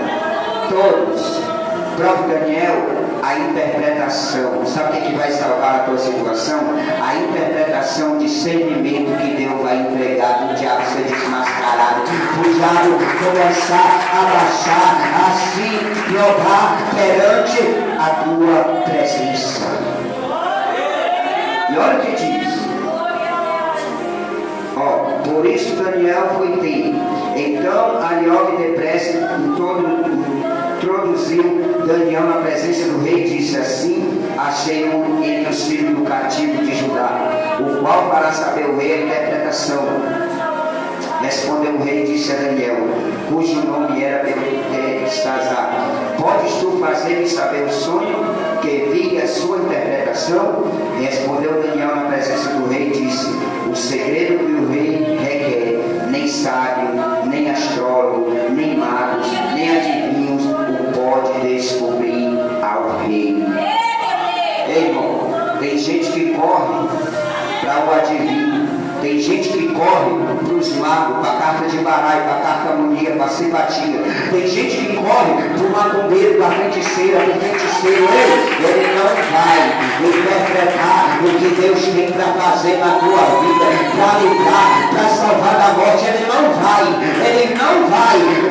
Todos. O próprio Daniel, a interpretação. Sabe o que vai salvar a tua situação? A interpretação, discernimento que Deus vai entregar para o diabo ser desmascarado, para o diabo começar a baixar, a se provar perante a tua presença. E olha o que diz. Por isso Daniel foi ter. Então Arioque depressa introduziu Daniel na presença do rei e disse assim: achei um entre os filhos do cativo de Judá, o qual para saber o rei a interpretação. Respondeu o rei e disse a Daniel, cujo nome era Beltesazar: podes tu fazer-me saber o sonho que vi e a sua interpretação? Respondeu Daniel na presença do rei e disse: o segredo que o rei requer, nem sábio, nem astrólogo, nem magos, nem adivinhos o pode descobrir ao rei. Ei, irmão, tem gente que corre corre para os magos, para a carta de baralho, para a carta harmonia, para ser batida. Tem gente que corre para o macumbeiro, para a feiticeira, para o feiticeiro. Ele não vai interpretar o que Deus tem para fazer na tua vida, para livrar, para salvar da morte. Ele não vai.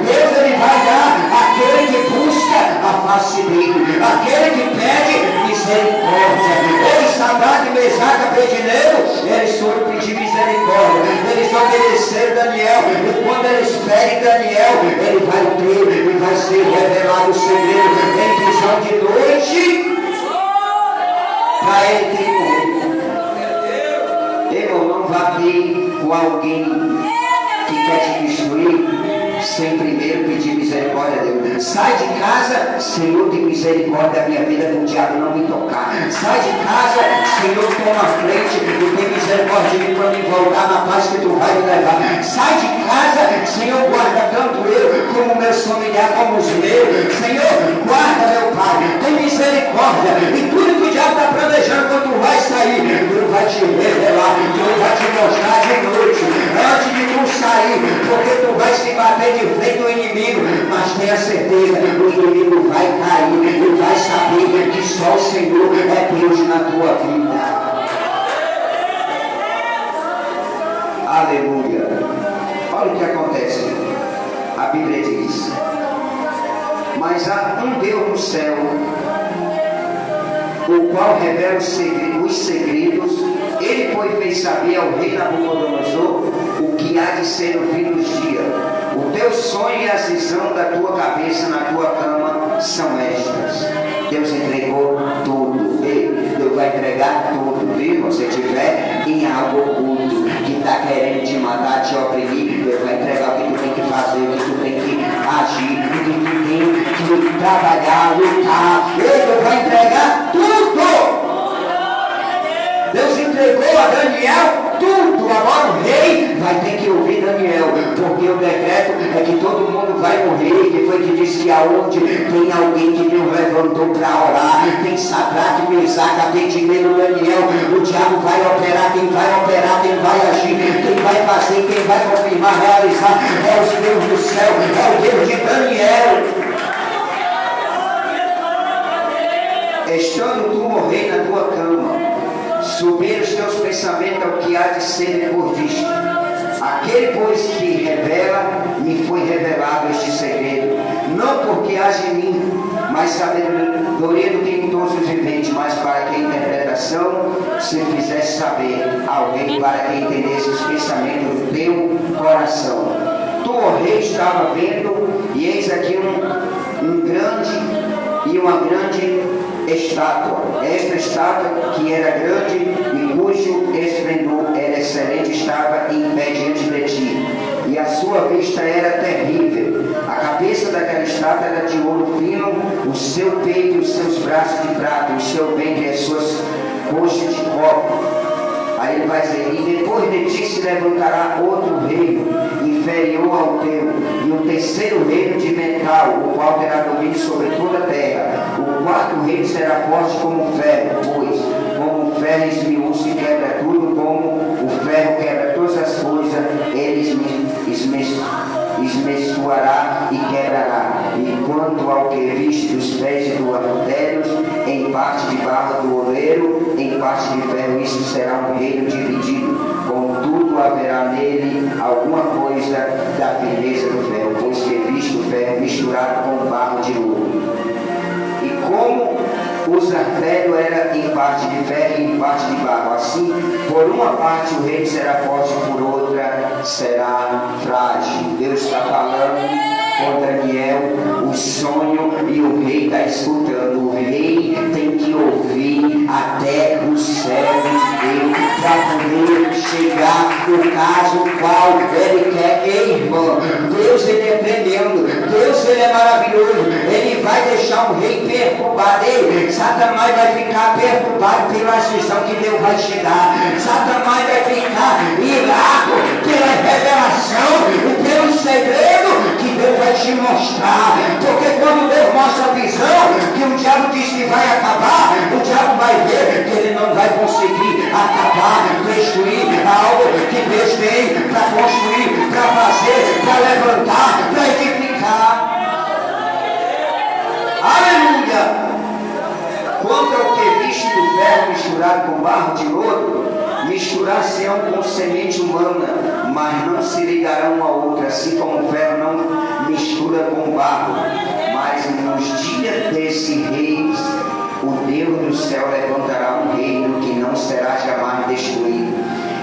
Deus, ele vai dar aquele que busca a face dele, aquele que pede misericórdia. Eles, Sadraque, Mesaque, Abednego, eles foram pedir misericórdia. Eles obedeceram Daniel, e quando eles pedem Daniel, ele vai ter, e vai ser revelado o segredo em visão de noite, para ele ter morrido. Eu não vá ter com alguém que quer te destruir sem primeiro pedir misericórdia a Deus. Sai de casa, Senhor, tem misericórdia da minha vida, do diabo não me tocar. Sai de casa, Senhor, toma a frente e tem misericórdia de mim para me voltar na paz que tu vai me levar. Sai de casa, Senhor, guarda tanto eu como meus familiares, como os meus. Senhor, guarda, meu Pai, tem misericórdia. E tudo que o diabo está planejando quando tu vai sair, Deus vai te revelar, Deus vai te mostrar de noite, antes de tu sair, porque tu vai se bater de frente do inimigo, mas tenha certeza, o inimigo vai cair e vai saber que só o Senhor é Deus na tua vida. Aleluia. Olha o que acontece. A Bíblia diz: mas há um Deus no céu, o qual revela os segredos. Ele, pois, fez saber ao rei Nabucodonosor o que há de ser no fim dos dias. O teu sonho e a visão da tua cabeça na tua cama são estas. Deus entregou tudo. Deus vai entregar tudo, viu? Se tiver em algo oculto que está querendo te matar, te oprimir, Deus vai entregar o que tu tem que fazer, o que tu tem que agir, o que tu tem que trabalhar, lutar. Deus vai entregar tudo. Deus entregou a Daniel tudo. Agora o rei vai ter que ouvir Daniel, porque o decreto é que todo mundo vai morrer. Que foi que disse que aonde tem alguém que Deus levantou para orar, tem Sadraque, Mesaque, Abednego, Daniel, o diabo vai operar. Quem vai agir, quem vai fazer, quem vai confirmar, realizar, é o Deus do céu, é o Deus de Daniel. Estando tu morrer na tua cama, subir os teus pensamentos ao que há de ser depois disto. Aquele, pois, que revela, me foi revelado este segredo, não porque haja em mim, mas sabedoria do que em todos os viventes, mas para que a interpretação se fizesse saber alguém, para que entendesse os pensamentos do teu coração. Tu, ó rei, estava vendo, e eis aqui uma grande estátua. Esta estátua, que era grande e cujo esplendor era excelente, estava em pé diante de ti, e a sua vista era terrível. A cabeça daquela estátua era de ouro fino, o seu peito e os seus braços de prata, o seu ventre e as suas coxas de cobre. Aí ele vai dizer: e depois de ti se levantará outro reino inferior ao teu, e um terceiro reino de metal, o qual terá domínio sobre toda a terra. O quarto reino será forte como o ferro, pois como o ferro esmiuça e quebra tudo, como o ferro quebra todas as coisas, ele esmiuçará e quebrará. E quanto ao que viste dos pés e do adultérios, em parte de barro do oleiro, em parte de ferro, isso será um reino dividido. Contudo, haverá nele alguma coisa da firmeza do ferro, pois que viste o ferro misturado com barro de ouro. E como o sartério era em parte de ferro e em parte de barro, assim, por uma parte o reino será forte, por outra será frágil. Deus está falando com Daniel o sonho, e o rei está escutando. O rei tem que ouvir até o céu de Deus para poder chegar no caso qual ele quer. Ei, irmão, Deus, ele é tremendo, Deus, ele é maravilhoso. Ele vai deixar o rei perturbado. Ei, Satanás vai ficar perturbado pela visão que Deus vai te dar. Satanás vai ficar irado pela revelação e pelo segredo que Deus vai te mostrar. Porque quando Deus mostra a visão que o diabo diz que vai acabar, o diabo vai ver que ele não vai conseguir acabar, destruir algo que Deus tem para construir, para fazer, para levantar, para edificar. Aleluia! Quanto ao que viste do ferro misturado com barro de lodo, misturar-se-ão com semente humana, mas não se ligarão um ao outro, assim como o ferro não mistura com barro. Mas nos dias desse reis, o Deus do céu levantará um reino que não será jamais destruído.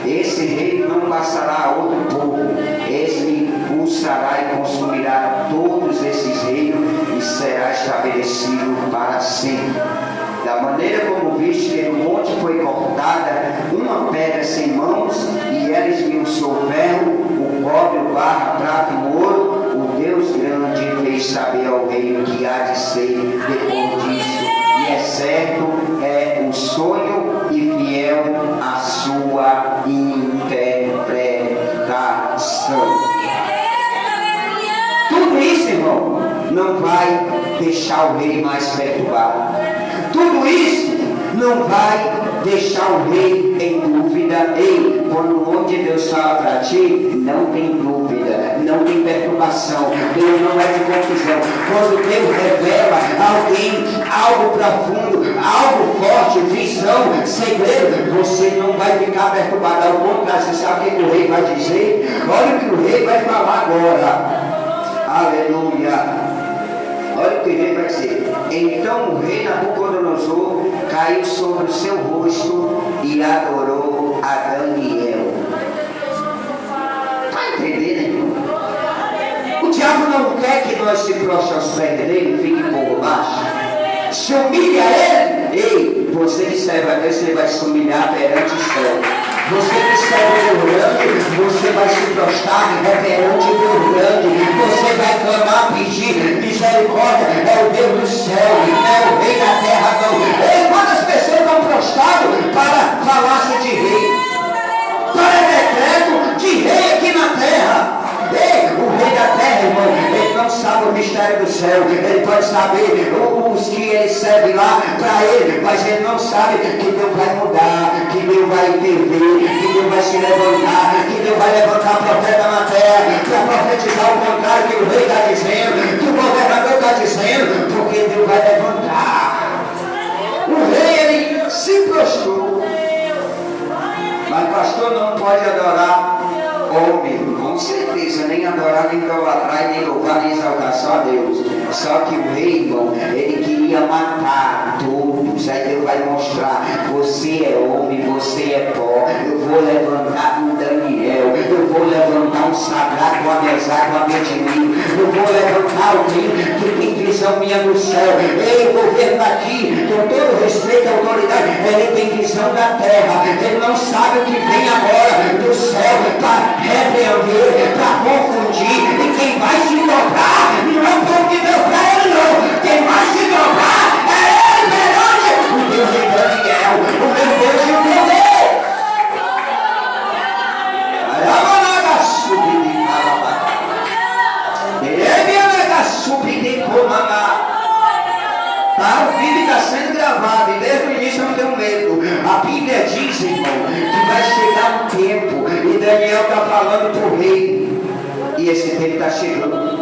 Esse reino não passará a outro povo, esse expulsará e consumirá todos esses reinos e será estabelecido para sempre. Da maneira como viste que no monte foi cortada uma pedra sem mãos, e ela esmiuçou o ferro, o cobre, o barro, a prata e o ouro, o Deus grande fez saber ao reino que há de ser depois disso. E é certo, é o sonho e fiel a sua interpretação. Tudo isso, irmão, não vai deixar o rei mais perturbado. Tudo isso não vai deixar o rei em dúvida. Ei, quando onde Deus fala para ti, não tem dúvida, não tem perturbação, Deus não é de confusão. Quando Deus revela alguém algo profundo, algo forte, visão, segredo, você não vai ficar perturbado. Ao contrário, você sabe o que o rei vai dizer? Olha o que o rei vai falar agora. Aleluia. Olha o que o rei vai dizer. Então o rei Nabucodonosor caiu sobre o seu rosto e adorou a Daniel. Está entendendo, irmão? O diabo não quer que nós se prostre aos pés dele e fique por baixo. Se humilha ele, ei, você que serve a Deus, você vai se humilhar perante o céu. Você que serve Deus grande, você vai se prostrar perante Deus grande. Você vai clamar, pedir misericórdia. É o Deus do céu, não é o rei da terra, não. Ei, quantas pessoas estão prostradas para falar-se de rei? Para decreto de rei aqui na terra. Ei, o rei da terra, irmão, ele não sabe o mistério do céu. Ele pode saber os que ele serve lá para ele, mas ele não sabe que Deus vai mudar, que Deus vai intervir, que Deus vai se levantar, que Deus vai levantar profeta na terra para profetizar o contrário que o rei está dizendo, que o governador está dizendo, porque Deus vai levantar. O rei, ele se prostrou, mas pastor não pode adorar homem, com certeza, nem adorar, nem idolatrar, nem louvar, nem exaltar, só a Deus. Só que o rei, irmão, ele queria matar todos. Aí Deus vai mostrar: você é homem, você é pó. Eu vou levantar um Daniel, eu vou levantar um Sadraque, uma Mesaque, uma Abednego. Eu vou levantar alguém que tem visão minha no céu. Ei, o governo aqui, com todo respeito à autoridade, ele tem visão da terra. Ele não sabe o que vem agora do céu para repreender, para confundir. E quem vai se dobrar não é o povo que deu para ele, não. Quem vai se dobrar é ele perante o Deus de Daniel, o meu Deus e o meu Deus. Tá, o vídeo está sendo gravado e desde o início eu não tenho medo. A Bíblia diz, irmão, que vai chegar um tempo e Daniel está falando para o rei, e esse tempo está chegando.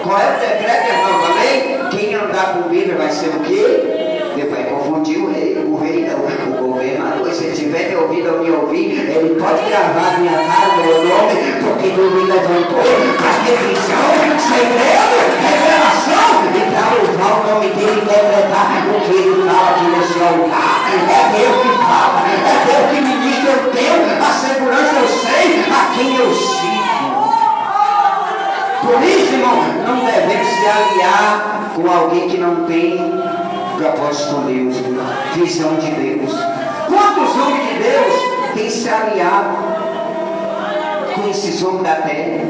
Qual é o decreto, irmão? Falei? Quem andar com Bíblia vai ser o quê? Ele vai confundir o rei não, o governador. Se ele tiver me ouvido ou me ouvir, ele pode gravar minha cara, meu nome, porque Deus me levantou para ter visão, segredo, revelação, e para louvar o nome dele e interpretar o que ele fala aqui nesse altar. É Deus que fala, é Deus que ministra. Eu tenho a segurança, eu sei a quem eu sigo. Por isso, irmão, não devemos se aliar com alguém que não tem propósito com Deus, visão de Deus. Quantos homens de Deus têm se aliado com esses homens da terra?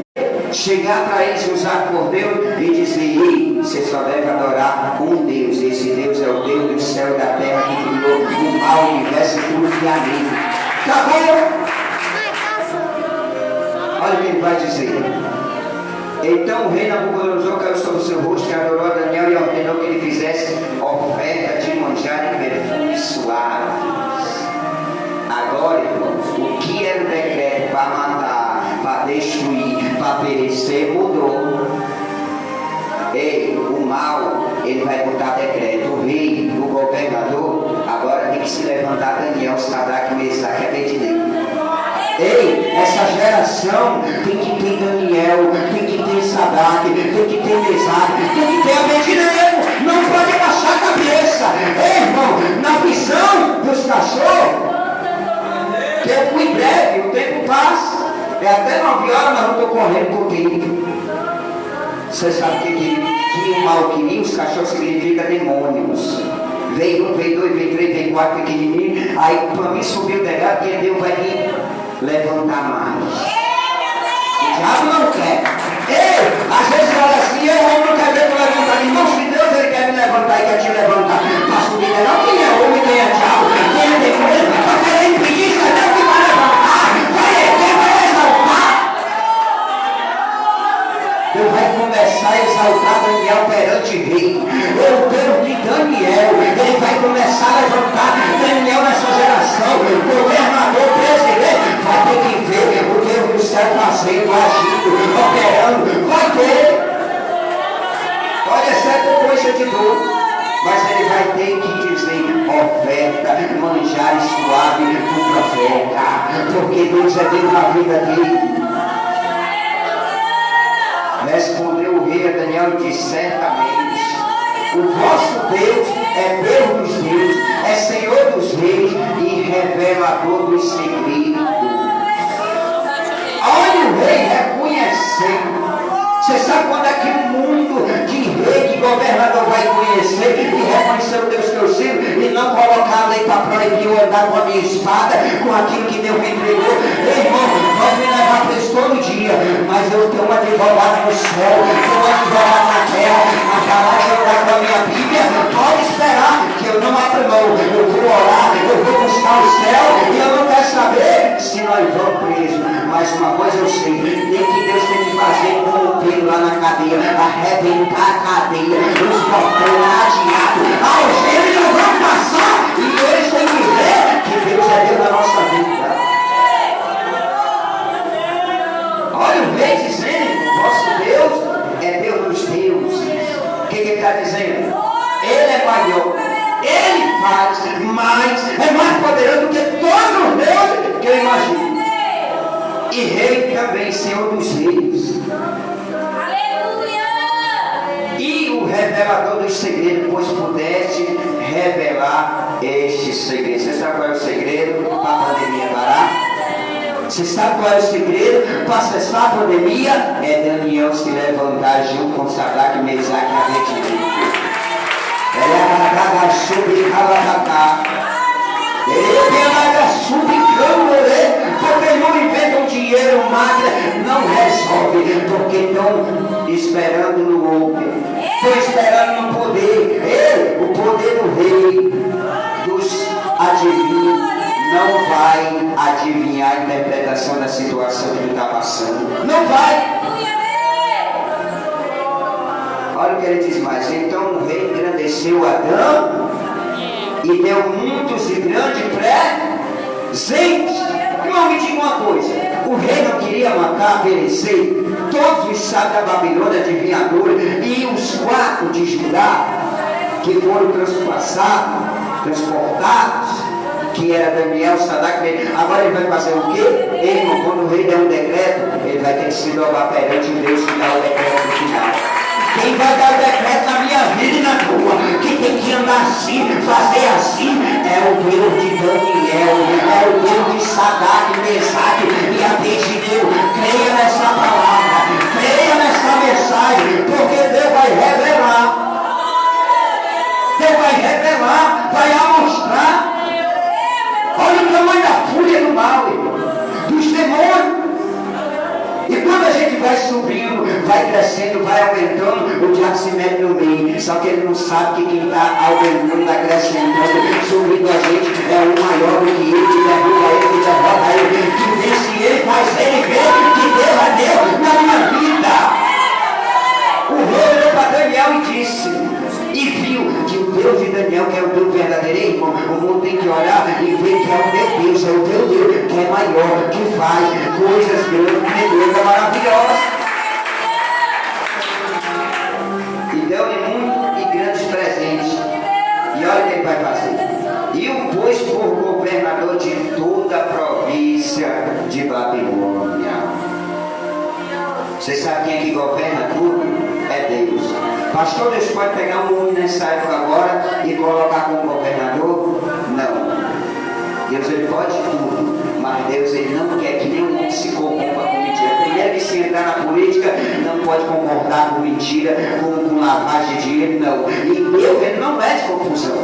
Chegar para eles, usar por Deus e dizer: ei, você só deve adorar um Deus. Esse Deus é o Deus do céu e da terra que criou o mal, o universo e tudo que há nele. Acabou? Olha o que ele vai dizer. Então o rei Nabucodonosor caiu sobre o seu rosto e adorou a Daniel e ordenou que ele fizesse oferta de manjar e perfumes suaves. Agora, irmãos, o que era o decreto para matar, para destruir, para perecer, mudou. Ei, o mal, ele vai botar decreto. O rei, o governador, agora tem que se levantar Daniel, Sadraque, Mesaque e Abednego. Ei, essa geração tem que ter Daniel, tem que ter Sadraque, tem que ter Mesaque, tem que ter Abednego. Não pode baixar a cabeça. Ei, irmão, na visão dos cachorros, que eu fui breve, o tempo passa. É até 9 horas, mas não estou correndo contigo. Você sabe que o mal que vinha, os cachorros significa demônios. Veio 1, veio 2, veio 3, veio 4 pequenininhos. Aí para mim subiu o degrau, porque Deus vai me levantar mais. O diabo não quer. Ei, às vezes olha assim, eu não quero ver tu levantar. Irmão, se Deus ele quer me levantar e quer te levantar, para subir degrau, quem é homem, quem é diabo, quem é demônio, para querer impedir, isso é Deus que vai levantar. Vai erguer, vai exaltar. Deus vai começar a exaltar Daniel perante o rei. Eu creio que Daniel, ele vai começar a levantar Daniel nessa geração. O governador, presidente, vai ter que ver o Deus do céu fazendo, agindo, operando. Vai ter. Pode ser coisa de dor, mas ele vai ter que dizer oferta, manjar suave do profeta, porque Deus é Deus na vida dele. Respondeu o rei a Daniel e disse: certamente, o vosso Deus é Deus dos deuses, é Senhor dos reis e revelador dos segredos. Olha o rei reconhecendo. Você sabe quando é que o mundo, que rei, que governador vai conhecer e reconhecer o Deus que eu sirvo e não colocar a lei para proibir eu andar com a minha espada, com aquilo que Deus me entregou? Ei, irmão, pode me levar preso todo dia, mas eu tenho um advogado no céu, tenho um advogado na terra, a palavra de orar com a minha Bíblia. Pode esperar que eu não abro mão, eu vou orar, eu vou buscar o céu e eu não quero saber se nós vamos presos. Mas uma coisa eu sei, nem que Deus tem que fazer com o Pedro lá na cadeia, arrebentar a cadeia, os portões ladeados, algemas não vão passar e eles têm que ver que Deus é Deus na nossa vida. Olha o rei dizendo: vosso Deus é Deus dos deuses. O que ele está dizendo? Ele é maior, ele faz mais, é mais poderoso do que todos os deuses que eu imagino. E rei também, Senhor dos reis. Aleluia! E o revelador dos segredos, pois pudeste revelar este segredo. Você sabe qual é o segredo para a pandemia parar? Você sabe qual é o segredo para cessar a pandemia? É Daniel se levantar junto com Sadraque, Mesaque e Abednego. Porque não inventam dinheiro, máquina, não resolve, porque estão esperando no homem, estão esperando no poder. O poder do rei, dos adivinhos, não vai adivinhar a interpretação da situação que ele está passando. Não vai. Olha o que ele diz mais. Então o rei engrandeceu Adão e deu muitos e grandes presentes. Irmão, me diga uma coisa: o rei não queria matar, perecer todos os sábios da Babilônia, adivinhadores, e os 4 de Judá que foram transportados, que era Daniel, Sadraque. Agora ele vai fazer o quê? Irmão, quando o rei der um decreto, ele vai ter que se dobrar perante o Deus que dá o decreto no final. Quem vai dar o decreto na minha vida e na tua, quem tem que andar assim, fazer assim, é o Deus de Daniel, é o Deus de Sadraque, Mesaque e Abednego. Creia nessa palavra, creia nessa mensagem, porque Deus vai revelar. Deus vai revelar, vai mostrar. Olha o tamanho da fúria do mal, dos demônios. E quando a gente vai subindo, vai crescendo, vai aumentando, o diabo se mete no meio. Só que ele não sabe que quem está aumentando, está acrescentando, subindo a gente é um maior do que ele, que derruba ele, que derrota ele, que vence ele, faz ele ver que Deus é Deus na minha vida. O rei olhou para Daniel e disse, e viu que o Deus de Daniel, que é o Deus verdadeiro, irmão, o mundo tem que olhar e ver que é o meu Deus, é o maior, que faz coisas grandes, que Deus é maravilhosa. E deu-lhe muito e grandes presentes. E olha o que ele vai fazer. E o pôs por governador de toda a província de Babilônia. Você sabe quem é que governa tudo? É Deus. Pastor, Deus pode pegar um homem nessa época agora e colocar como governador? Não. Deus ele pode tudo, mas Deus ele não quer que nenhum homem se corrompa com mentira. Primeiro que se entrar na política, não pode concordar com mentira, com lavagem de dinheiro, não. E Deus ele não mete confusão.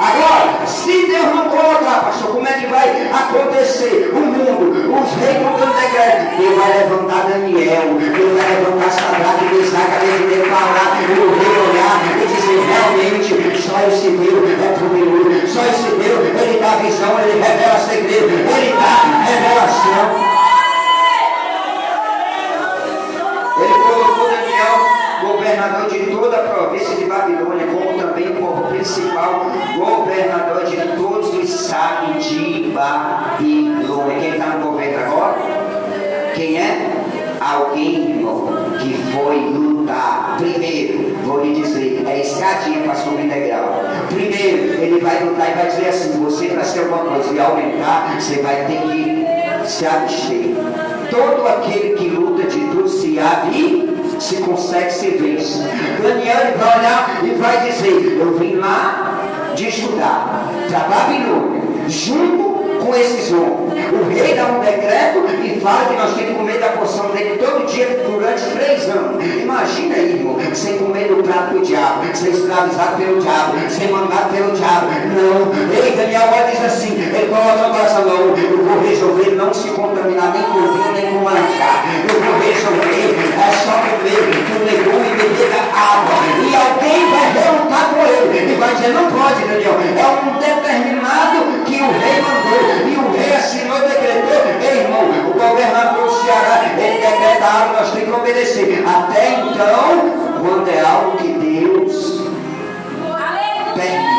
Agora, se Deus não colocar, pastor, como é que vai acontecer o mundo? Os reis não dão decreto. Deus vai levantar Daniel, Deus vai levantar Sadraque, Mesaque, Abednego, falar, o rei olhar e dizer, realmente, só esse Deus é poderoso, só esse Deus, ele dá visão, ele revela segredo, ele dá revelação. Ele colocou Daniel governador de toda a província de Babilônia, como também como principal governador de todos os sábios de Babilônia. Quem está no governo agora? Quem é? Alguém, irmão, que foi lutar. Primeiro, vou lhe dizer, é escadinha para subir degrau. Primeiro, ele vai lutar e vai dizer assim, você para ser alguma coisa e aumentar, você vai ter que se abster. Todo aquele que luta de tudo se abre, se consegue, se vence. Daniel ele vai olhar e vai dizer, eu vim lá de Judá para Babilônia, junto com esses homens. O rei dá um decreto e fala que nós temos que comer da porção dele todo dia durante 3 anos. Imagina aí, irmão, sem comer do prato do diabo, ser escravizado pelo diabo, ser mandado pelo diabo. Não. Ei, Daniel vai dizer assim, ele coloca no coração, não, eu vou resolver não se contaminar nem com vinho, nem com manjar. Eu vou resolver, é só comer com legume e beber da água. E alguém vai relutar com ele. E vai dizer, não pode, Daniel, é um determinado que o rei mandou. E o rei assinou e decretou. Ei, irmão, o governador do Ceará, ele decretaram, nós temos que obedecer. Até então, quando é algo que Deus permite.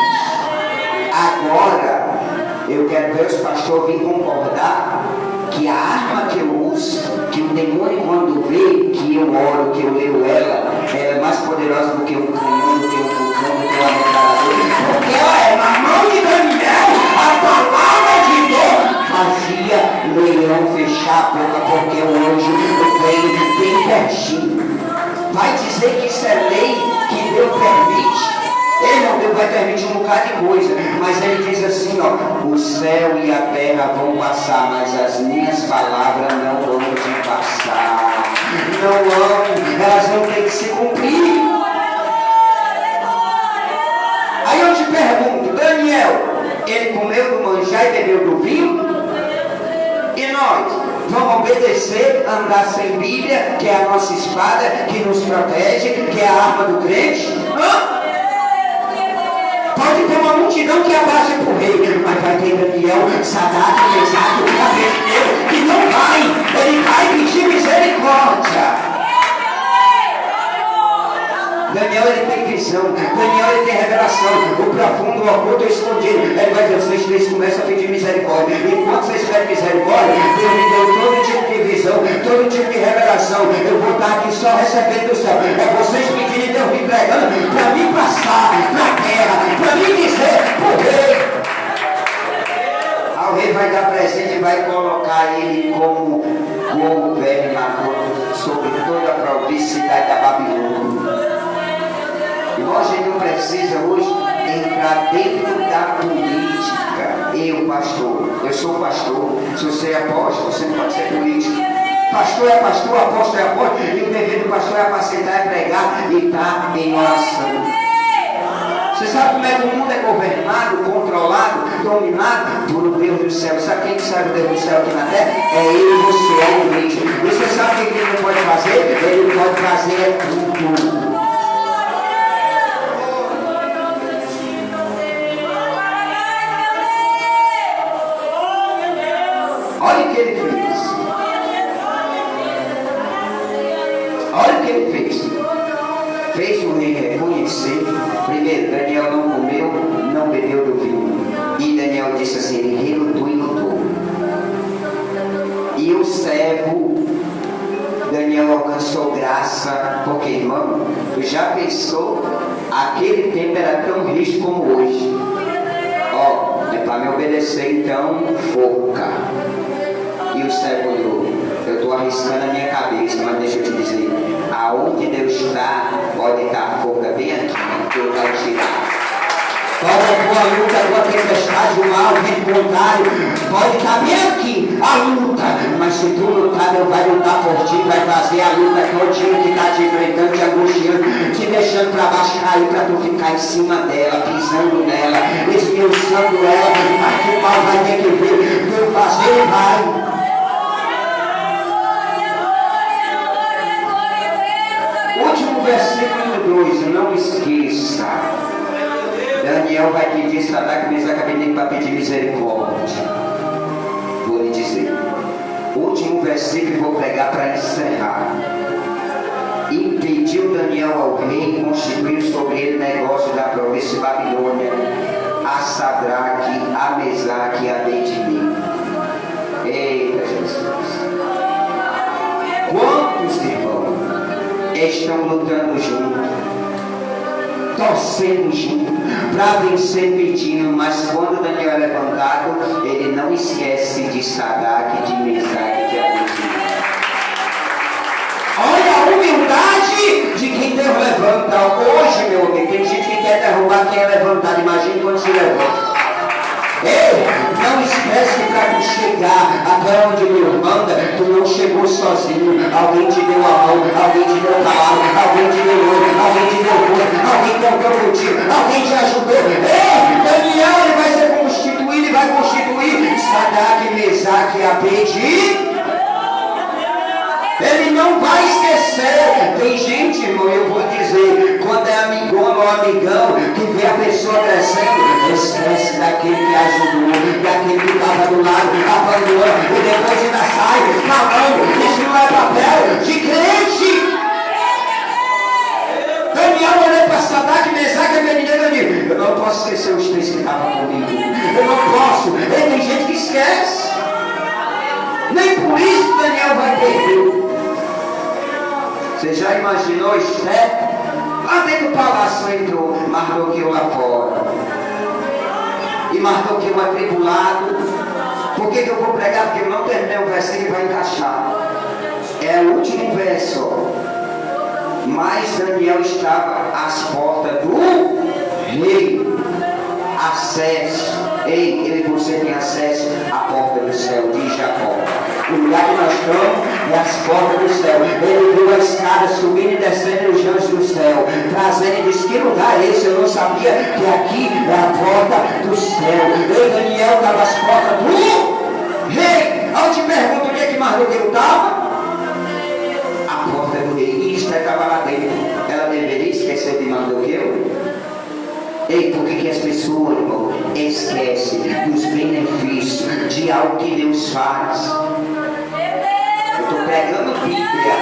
Agora, eu quero ver os pastores vir concordar que a arma que eu uso, que o demônio quando vê, que eu oro, que eu leio ela é mais poderosa do que um canhão, do que um vulcão, do que uma metralhadora. Porque ela é na mão de Daniel, a palavra de Deus fazia leão fechar a boca, porque o anjo vem bem pertinho. Vai dizer que isso é lei que Deus permite. Ele não, Deus vai permitir um bocado de coisa, mas ele diz assim, ó, o céu e a terra vão passar, mas as minhas palavras não vão te passar. Não vão, elas vão ter que se cumprir. Aí eu te pergunto, Daniel, ele comeu do manjar e bebeu do vinho? E nós? Vamos obedecer, andar sem Bíblia, que é a nossa espada, que nos protege, que é a arma do crente? Hã? Pode ter uma multidão que abaixa para o rei, mas vai ter Daniel, Sadraque, Mesaque, Abednego, que não vai, ele vai pedir misericórdia. Daniel ele tem visão, Daniel ele tem revelação, o profundo, o oculto, o escondido. Ele vai dizer, vocês três começam a pedir misericórdia. Enquanto vocês pedem misericórdia, Deus me deu todo tipo de visão, todo tipo de revelação. Eu vou estar aqui só recebendo do céu. É vocês pedirem, Deus me entregando para mim passar na terra, para mim dizer pro rei. O rei vai dar presente e vai colocar ele como governador sobre toda a província da Babilônia. Irmão, a gente não precisa hoje entrar dentro da política. Eu, pastor, eu sou pastor. Se você é apóstolo, você não pode ser político. Pastor é pastor, apóstolo é apóstolo. E o dever do pastor é apacentar, é pregar e estar em oração. Você sabe como é que o mundo é governado, controlado, dominado por Deus do céu? Sabe quem que sabe o Deus do céu aqui na terra? É ele e você, é o ouvinte. E você sabe o que ele não pode fazer? Ele pode fazer tudo. Olha o que ele fez. Olha o que ele fez. Fez o rei reconhecer. Primeiro, Daniel não comeu, não bebeu do vinho. E Daniel disse assim, ele relutou e lutou. servo. Daniel alcançou graça, porque, irmão, já pensou? Aquele tempo era tão rígido como hoje. Ó, é para me obedecer, então, forca. E o servo olhou. Eu estou arriscando a minha cabeça, mas deixa eu te dizer, aonde Deus está, pode estar a forca bem aqui, que eu quero tirar. Toda a tua luta, a tua tempestade, o mal, o vento contrário, pode estar bem aqui, a luta. Mas se tu lutar, Deus vai lutar por ti, vai fazer a luta todinha que está te enfrentando, te angustiando, te deixando para baixo cair, para tu ficar em cima dela, pisando nela, esmiuçando ela, mas que o mal vai ter que ver, Deus fazer e vai. Último versículo 2, não esqueça. Daniel vai pedir Sadraque, Mesaque e Abednego para pedir misericórdia. Vou lhe dizer. Último versículo, vou pregar para encerrar. E pediu Daniel ao rei constituir sobre ele negócio da província de Babilônia, a Sadraque, a Mesaque e a Abednego. Eita Jesus! Quantos irmãos estão lutando juntos, torcendo junto, para vencer pedindo, mas quando Daniel é levantado, ele não esquece de Sadraque, de Mesaque, de Abednego. Olha a humildade de quem Deus levanta. Hoje, meu amigo, tem gente que quer derrubar quem é levantado. Imagine quando se levanta. Ei, não esquece que para tu chegar até onde Deus manda, tu não chegou sozinho. Alguém te deu a mão, alguém te deu palavra, alguém te deu olho, alguém te deu força, alguém contou contigo, alguém te ajudou. Ei, Daniel, ele vai ser constituído, ele vai constituir Sadraque, Mesaque e Abednego. Ele não vai esquecer. Tem gente, irmão, eu vou dizer, quando é amigão ou amigão, que vê a pessoa crescendo, esquece daquele que ajudou, daquele que estava do lado, abandonou, e depois ainda sai falando. Isso não é papel de crente. Daniel olhou para Sadraque, Mesaque e Abednego. Eu não posso esquecer os três que estavam comigo. Eu não posso. E tem gente que esquece. Nem por isso Daniel vai perder. Você já imaginou Esther? Lá dentro do palácio entrou Mardoqueu lá fora. E Mardoqueu atribulado. Por que eu vou pregar? Porque eu não terminei o versículo que vai encaixar. É o último verso. Mas Daniel estava às portas do rei. Acesso. Ei, você tem acesso à porta do céu de Jacó. O lugar que nós estamos é as portas do céu. Ele viu a escada subindo e descendo os anjos do céu, trazendo e disse: que lugar é esse? Eu não sabia que aqui é a porta do céu. E Daniel estava às portas do rei. Eu te pergunto onde é que Mardoqueu estava? A porta do rei. E Esther estava lá dentro. Ela deveria esquecer de Mardoqueu? Ei, por que as pessoas, irmão, esquecem dos benefícios de algo que Deus faz? Eu estou pregando Bíblia.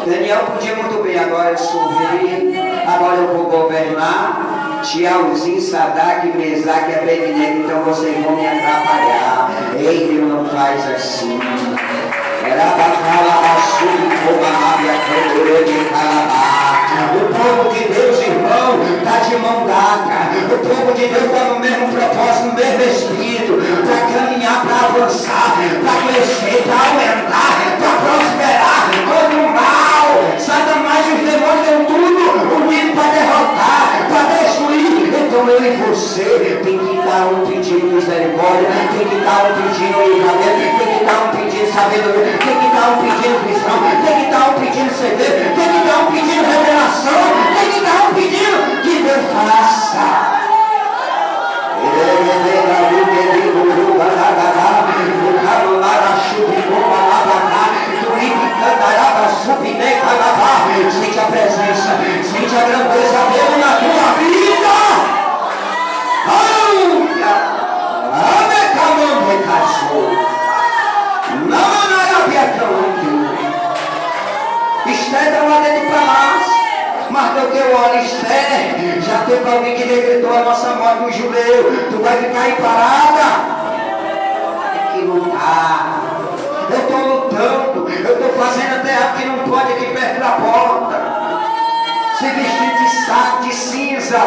Daniel podia muito bem, agora eu sou rei, agora eu vou governar. Tchauzinho, Sadraque, Mesaque e Abednego, então vocês vão me atrapalhar. Ei, Deus não faz assim. O povo de Deus, irmão, está de mão dada. O povo de Deus está no mesmo propósito, no mesmo espírito, para caminhar, para avançar, para crescer, para aumentar, para prosperar contra o mal. Satanás e os demônios dão tudo unido para derrotar, para destruir. Então eu e você tem que estar um pedindo misericórdia, tem que estar um pedindo livramento, tem que estar um pedindo sabedoria, tem que estar um pedindo visão, tem que estar um pedindo segredo, tem que estar um pedindo revelação, tem que estar um pedindo que Deus faça. Sente a presença, sente a grandeza dele na tua vida. Aleluia! Esther está lá dentro do palácio. Mardoqueu olha, Esther, já teve alguém que decretou a nossa morte no judeu. Tu vai ficar aí parada? Tem que lutar. Eu porta, se vestir de saco de cinza,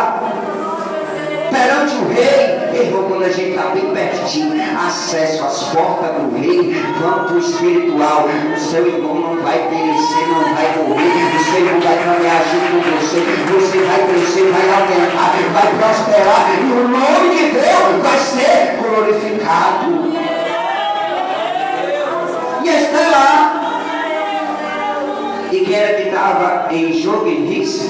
perante o rei. Irmão, quando a gente está bem pertinho, acesso às portas do rei, vamos para o espiritual. O seu irmão não vai perecer, não vai morrer. O seu irmão vai caminhar junto com você. Você vai crescer, vai aumentar, vai prosperar. E o nome de Deus vai ser glorificado. E está lá. E quem era que estava em Joguenice?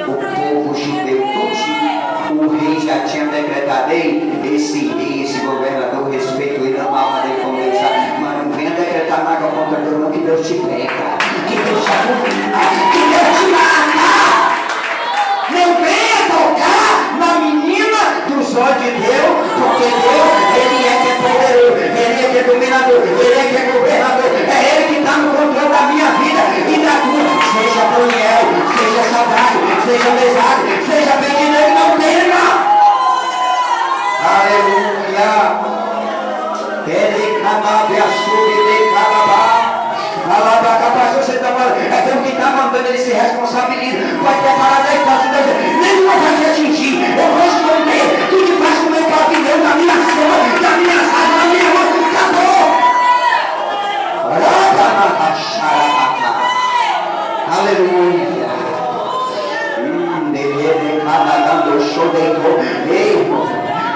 O povo judeu todinho. O rei já tinha decretado: esse rei, esse governador, respeito ele, ama a alma dele como Deus sabe. Mas não venha decretar nada contra Deus, não, que Deus te pega, que Deus te abomina, que Deus te mata. Não venha tocar na menina dos olhos de Deus, porque Deus, Ele é que é poderoso, Ele é que é dominador, Ele é que é governador, é Ele que está no controle da minha vida e da tua. Seja Daniel, seja Sadraque, seja Mesaque, seja Abednego, não tema. Aleluia. Ele canabe a sua de canabá. Capaz você está falando, é Deus que está mandando, ele se responsabiliza. Pode ter parado aí, pode dizer, nenhuma vai te atingir. Eu vou esconder tudo debaixo do meu pavilhão, da minha sombra, da minha casa, da minha mão. Acabou. Aleluia.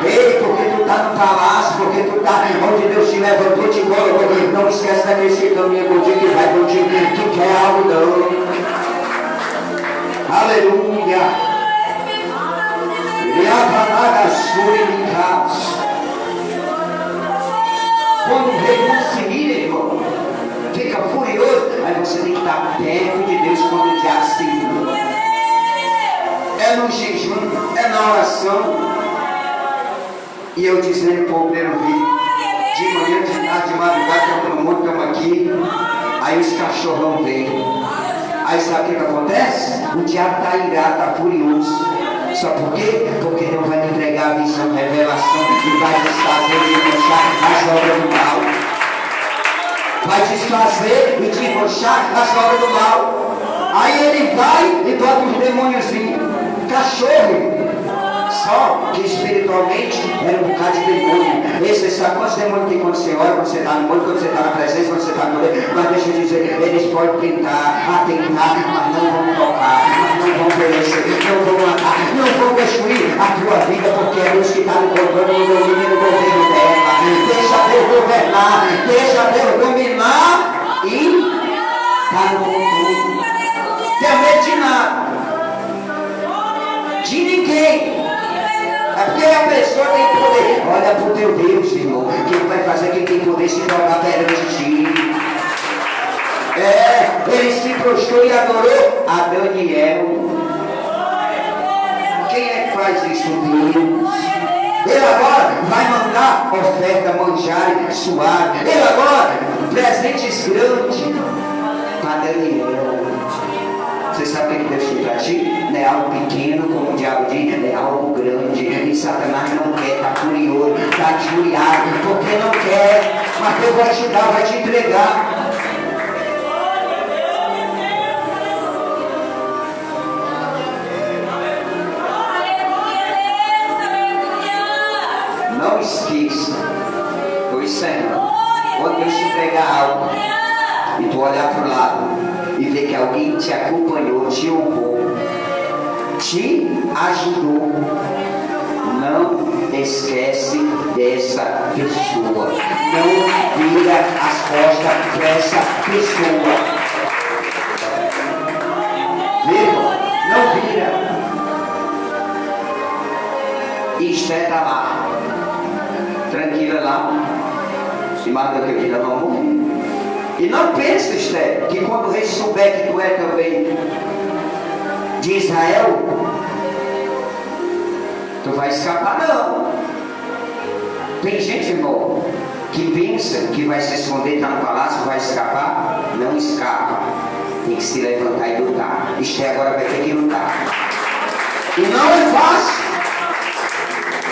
Ei, porque tu está no palácio, porque tu está onde Deus te levantou, te colocou. Não esquece daquele caminho contigo que vai contigo. Tu quer algo não. Aleluia. Quando o rei conseguir, irmão, fica furioso. Aí você tem que estar perto de Deus quando o diabo se irrita. É no jejum, é na oração. E eu dizendo para o primeiro vídeo, de manhã, de tarde, de madrugada, estamos no mundo, estamos aqui. Aí os cachorrão vêm. Aí sabe o que acontece? O diabo está irado, está furioso. Só por quê? Porque Deus vai me entregar a visão, a revelação e vai desfazer e desmanchar as obras do mal. Vai desfazer e desmanchar as obras do mal. Aí ele vai e bota uns demôniozinhos. Cachorro. Só que espiritualmente era um bocado de demônio. Você sabe quantos demônios tem quando você ora, quando você está no mundo, quando você está na presença, quando você está no poder. Mas deixa eu dizer, eles podem tentar, atentar, mas não vão tocar, mas não vão perecer, não vão matar, não vão destruir a tua vida, porque é Deus que está no controle, no domínio, no governo dela. Deixa Deus governar, deixa Deus dominar e está no controle. Tem medo de nada, de ninguém. É porque a pessoa tem poder. Olha para o teu Deus, irmão. Quem vai fazer quem tem poder se dobrar perante ti. Ele se prostrou e adorou a Daniel. Quem é que faz isso? Deus. Ele agora vai mandar oferta, manjar, suave. Ele agora, presentes grandes para Daniel. Você sabe o que Deus tem para ti? Não é algo pequeno, como o diabo diz, é algo grande. E Satanás não quer, está furioso, está injuriado, porque não quer. Mas Deus vai te dar, vai te entregar. Não esqueça, pois Senhor, quando Deus te entregar algo, e tu olhar para o lado, e ver que alguém te acompanhou, te honrou, te ajudou, não esquece dessa pessoa. Não vira as costas para essa pessoa. Viu? Não vira. E Esther está lá, tranquila lá, se mata que aqui não morrer. E não pense, Esther, que quando o rei souber que tu é também de Israel, tu vai escapar, não. Tem gente, irmão, que pensa que vai se esconder, está no palácio, vai escapar. Não escapa. Tem que se levantar e lutar. Esther agora vai ter que lutar. E não é fácil.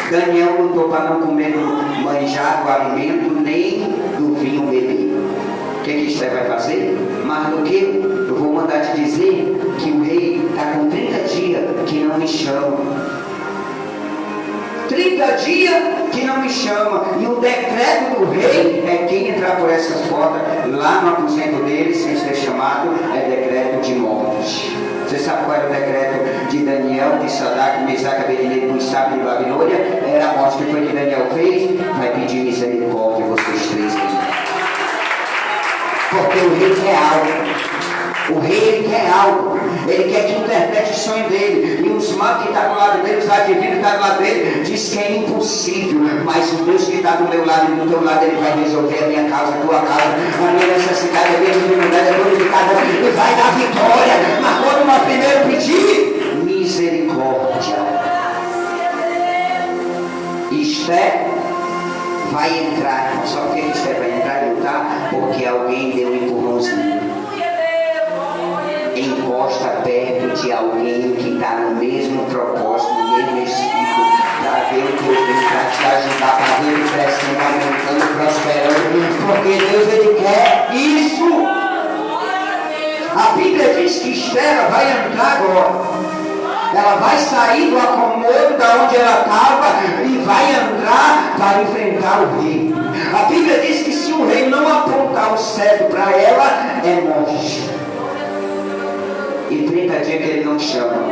Daniel lutou para não comer do manjar, do alimento, nem do vinho beber. O que Esther vai fazer? Mais do que eu vou mandar te dizer que o rei está com 30 dias que não me chama. 30 dias que não me chama. E o decreto do rei é quem entrar por essas portas, lá no aposento dele, sem ser chamado, é decreto de morte. Você sabe qual era o decreto de Daniel, de Sadraque, Mesaque, Abednego, o estado de Babilônia? Era a morte. Que foi que Daniel fez? Vai pedir misericórdia vocês três aí. Porque o rei quer algo. O rei, ele quer algo. Ele quer que interprete o sonho dele. E os magos que estão do lado dele, os adivinhos que estão do lado dele, diz que é impossível. Mas o Deus que está do meu lado e do teu lado, ele vai resolver a minha causa, a tua causa, a minha necessidade, a minha dificuldade, a tua dificuldade. Ele vai dar vitória. Mas quando nós primeiro pedir misericórdia, Esté vai entrar. Só porque Esté vai entrar e lutar? Porque alguém deu um empurrãozinho. Encosta perto de alguém que está no mesmo propósito, no mesmo espírito, para ver o teu Deus, para te ajudar, para ver ele crescendo, aumentando, prosperando, porque Deus, ele quer isso. A Bíblia diz que Esther vai entrar agora. Ela vai sair do acomodo da onde ela estava e vai entrar para enfrentar o rei. A Bíblia diz que se o rei não apontar o cetro para ela, é morte. E 30 dias que ele não chama.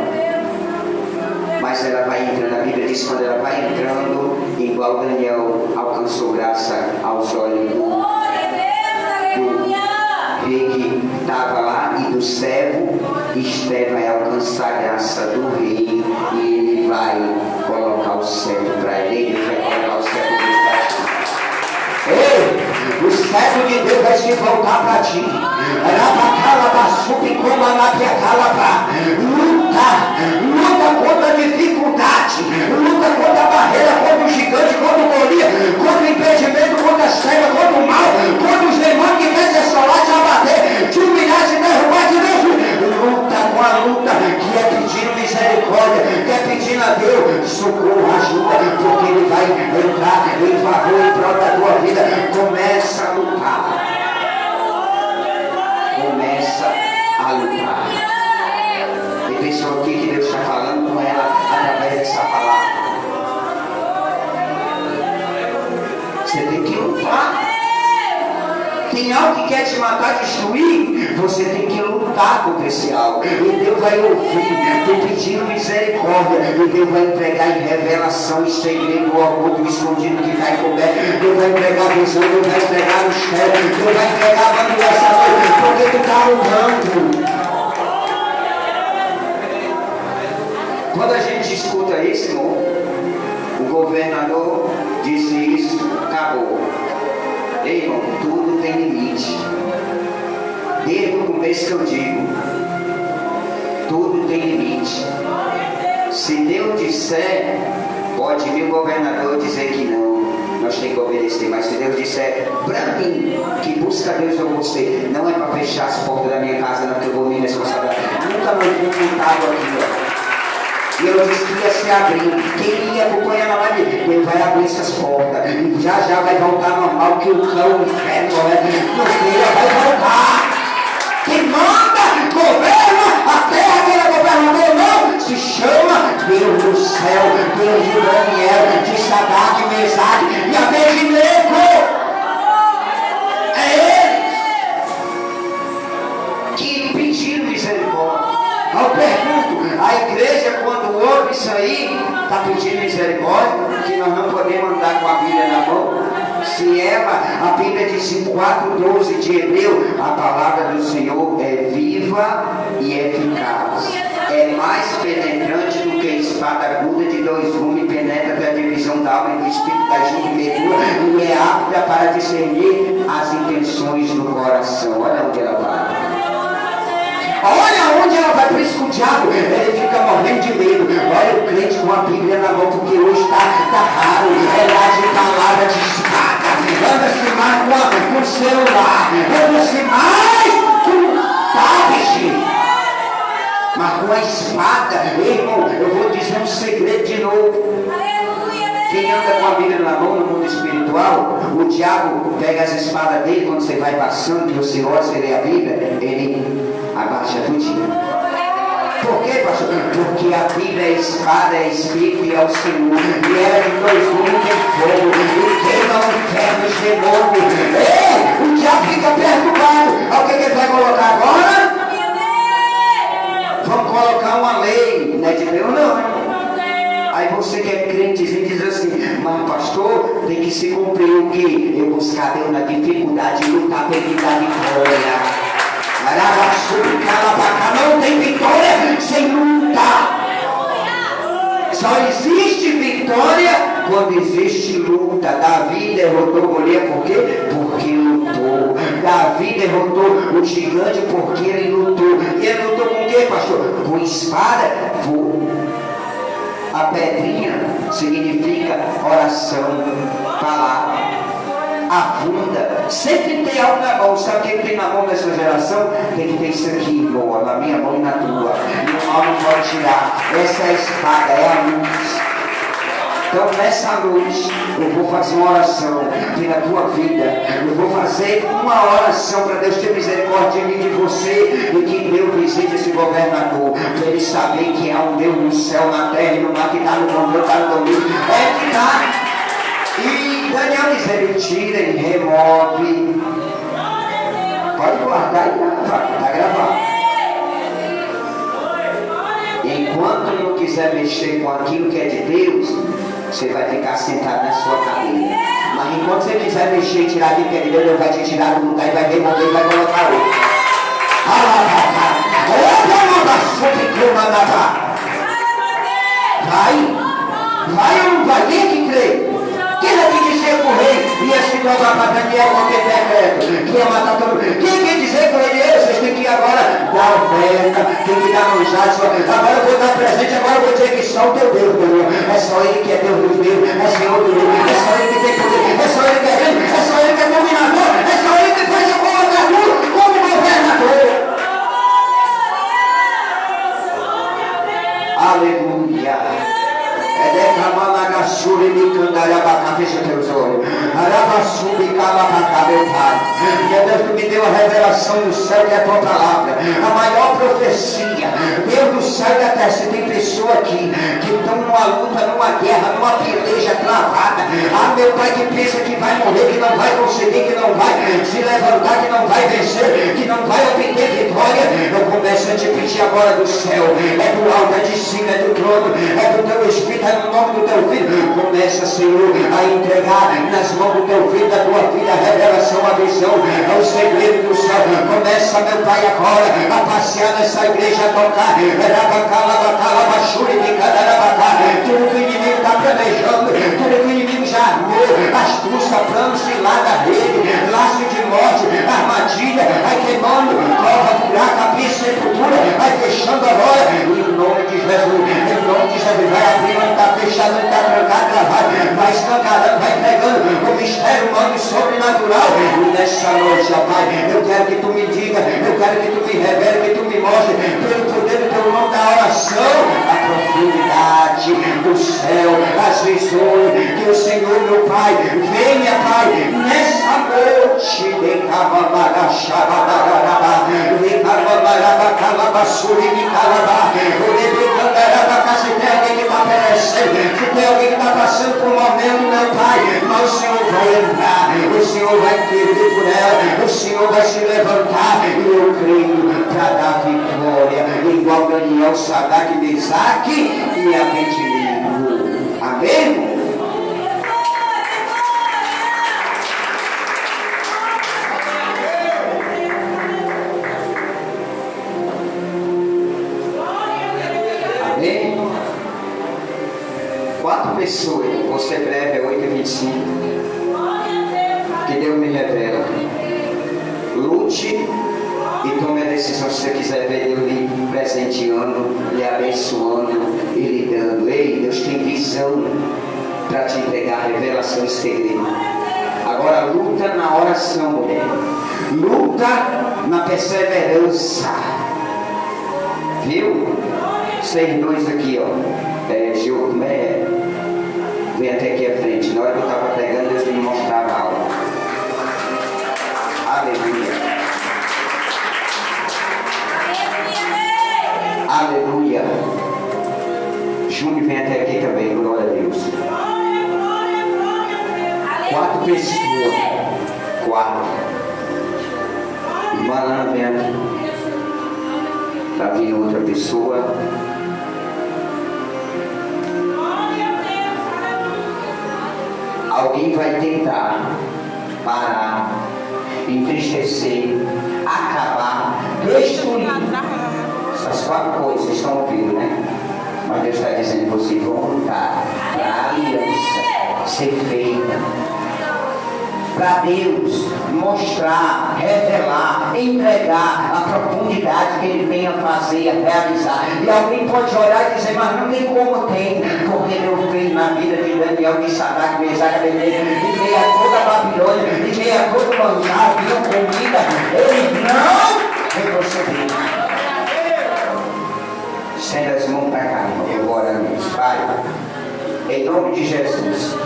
Mas ela vai entrando. A Bíblia diz que quando ela vai entrando, igual Daniel alcançou graça aos olhos do rei que estava lá e do servo, Esté vai alcançar a graça do rei e ele vai colocar o cetro para ele. Ele vai colocar o cetro dele para ti. Ei, o cetro de Deus vai se voltar para ti. Luta contra a dificuldade, luta contra a barreira, contra o gigante, contra o Golias, contra o impedimento, contra a cega, contra o mal, contra os demônios que querem te assolar, te abater, te humilhar, te derrubar, te destruir. Luta com a luta que é pedindo misericórdia, que é pedindo a Deus socorro, ajuda, porque ele vai entrar em favor e prol da tua vida. Começa a lutar. Começa a lutar. Tem pessoa aqui que Deus está falando com ela através dessa palavra. Você tem que lutar. Tem algo que quer te matar, destruir, você tem que lutar contra esse algo. E Deus vai ouvir, tu pedindo misericórdia, e Deus vai entregar em revelação, segredo, o orgulho escondido que está encoberto. Deus vai entregar a visão, Deus vai entregar o céu, Deus vai entregar a manifestação, porque tu está lutando. Quando a gente escuta isso, irmão, o governador disse isso, acabou. Ei, irmão, tudo tem limite. Desde o começo que eu digo, tudo tem limite. Se Deus disser, pode vir o governador dizer que não, nós temos que obedecer. Mas se Deus disser para mim que busca Deus ou você, não é para fechar as portas da minha casa, não, que eu vou me responsabilizar. Nunca mais fui contado aqui, ó. E eu disse que ia se abrir. Quem ia acompanhar na live, ele vai abrir essas portas. E já vai voltar normal, que o cão, o inferno, vai voltar. Quem manda, governa, a terra quem é governador não, se chama Deus do céu, Deus de Daniel, de Sadraque, Mesaque e Abednego. É ele que pediu misericórdia. Eu pergunto, a igreja quando ouve isso aí, está pedindo misericórdia, que nós não podemos andar com a Bíblia na mão. Se ela, a Bíblia diz em 4:12 de Hebreu, a palavra do Senhor é viva e eficaz. É mais penetrante do que espada aguda de 2 gumes, penetra até a divisão da alma e do espírito, da junta e medula, e é apta para discernir as intenções do coração. Olha onde ela vai. Olha onde ela vai, por isso que o diabo, ele fica morrendo de medo. Olha o crente com a Bíblia na mão, porque hoje está raro. Ela de palavra de espada. Anda-se mais com o celular. Anda-se mais com o tablet. Mas com a espada, irmão, eu vou dizer um segredo de novo. Aleluia, Quem anda com a Bíblia na mão no mundo espiritual, o diabo pega as espadas dele quando você vai passando, e você ora, você lê a Bíblia, ele abaixa tudinho. Por quê, pastor? Porque a Bíblia é espada, é espírito e é o Senhor. E ela de 2 mundos tem fogo. E queima o inferno de novo. Ei, o diabo fica perturbado. Olha o que ele vai colocar agora? Vamos colocar uma lei. Não é de Deus, não. Aí você que é crentezinho diz assim: mas pastor, tem que se cumprir o quê? Eu buscar Deus na dificuldade e lutar para ele dar vitória. Não tem vitória sem luta. Só existe vitória quando existe luta. Davi derrotou Golias por quê? Porque lutou. Davi derrotou o gigante porque ele lutou. E ele lutou com o quê, pastor? Com espada. A pedrinha significa oração, palavra. Afunda, sempre tem algo na mão. Sabe o que tem na mão dessa geração? Tem que ter isso aqui, irmão, na minha mão e na tua. E o mal não pode tirar. Essa é a espada, é a luz. Então nessa noite eu vou fazer uma oração pela tua vida. Eu vou fazer uma oração para Deus ter misericórdia de mim, de você, e que Deus visite esse governador, para ele saber que há um Deus no céu, na terra e no mar, que está no controle, está no domínio. É que está. E Daniel diz: ele tira, ele remove. Pode guardar e gravar, está gravado. Enquanto não quiser mexer com aquilo que é de Deus, você vai ficar sentado na sua cadeira. Mas enquanto você quiser mexer e tirar aquilo que é de Deus, Deus vai te tirar do lugar e vai remover e vai colocar outro. Vai ou não vai? Quem é que crê? Quem é que dizer que o rei ia se dobrar para Daniel qualquer decreto? Que ia matar todo mundo? Quem quer dizer que o rei, vocês têm que ir agora dar oferta, tem que dar manjado. Agora eu vou dar presente, agora eu vou dizer que só o teu Deus, Deus. É só ele que é Deus dos meus, é Senhor do meu, é só ele que tem poder, é só ele que é Deus, é só ele que é dominador, é só ele que faz a colocar tudo como governador. Aleluia. É declamar na gassura e me candarabacá, fecha teus olhos. Arabaçubi calabacá, meu Pai. Meu Deus, tu me deu a revelação do céu que é a tua palavra, a maior profecia. Deus do céu e da terra, você tem pessoa aqui que estão numa luta, numa guerra, numa peleja travada. Ah, meu Pai, que pensa que vai morrer, que não vai conseguir, que não vai se levantar, que não vai vencer, que não vai obter vitória. Eu começo a te pedir agora do céu, é do alto, é de cima, é do trono, é do teu Espírito, é no nome do teu Filho. Começa, Senhor, a entregar nas mãos do teu Filho, da tua filha, a revelação, a visão, o segredo do céu. Começa, meu Pai, agora a passear nessa igreja, a tocar. Tudo que o inimigo está planejando, tudo que o inimigo já armou, astúcia, plano, cilada, rede, laço de morte, armadilha, vai queimando, prova, buraco, cabeça, sepultura, vai fechando agora, em nome de Jesus, em nome de Jesus, vai abrir, não está fechado, não está trancado, vai escancarando, vai pregando o mistério humano e sobrenatural. E nessa noite, ó Pai, eu quero que tu me diga, eu quero que tu me revele, que tu me mostre, pelo poder do teu nome da oração, a profundidade do céu, as visões, que o Senhor, meu Pai, venha, Pai, nessa noite, de se tem alguém que está perecendo, se tem alguém que está passando por um momento, meu Pai, mas o Senhor vai entrar, o Senhor vai intervir por ela, o Senhor vai se levantar, e eu creio para dar vitória, igual Daniel, Sadraque, Mesaque e Abednego. Amém? Amém? 4 pessoas, vou ser breve, é 8h25, que Deus me revela. Lute e tome a decisão. Se você quiser ver Deus lhe presenteando, lhe abençoando e lhe dando. Ei, Deus tem visão para te entregar a revelação e segredo. Agora luta na oração, mulher. Luta na perseverança. Viu? Vocês dois aqui, ó. Vem até aqui à frente. Na hora que eu estava pregando, Deus me mostrava algo. Aleluia. Aleluia. Júnior vem até aqui também, glória a Deus. 4 pessoas. 4. Irmã Ana vem aqui. Está vindo outra pessoa. Alguém vai tentar parar, entristecer, acabar, destruir. Essas 4 coisas vocês estão ouvindo, né? Mas Deus está dizendo que vocês vão lutar para a aliança ser feita. Para Deus mostrar, revelar, entregar a profundidade que Ele vem a fazer, a realizar. E alguém pode olhar e dizer, mas não tem como tem, porque Deus fez na vida de Daniel, de Sadraque, Mesaque, Abednego, e veio a toda a Babilônia, e veio a todo o manjar, viu comida, Ele não retrocedeu. Estenda as mãos para cá, irmão, eu vou orar nisso. Pai, em nome de Jesus.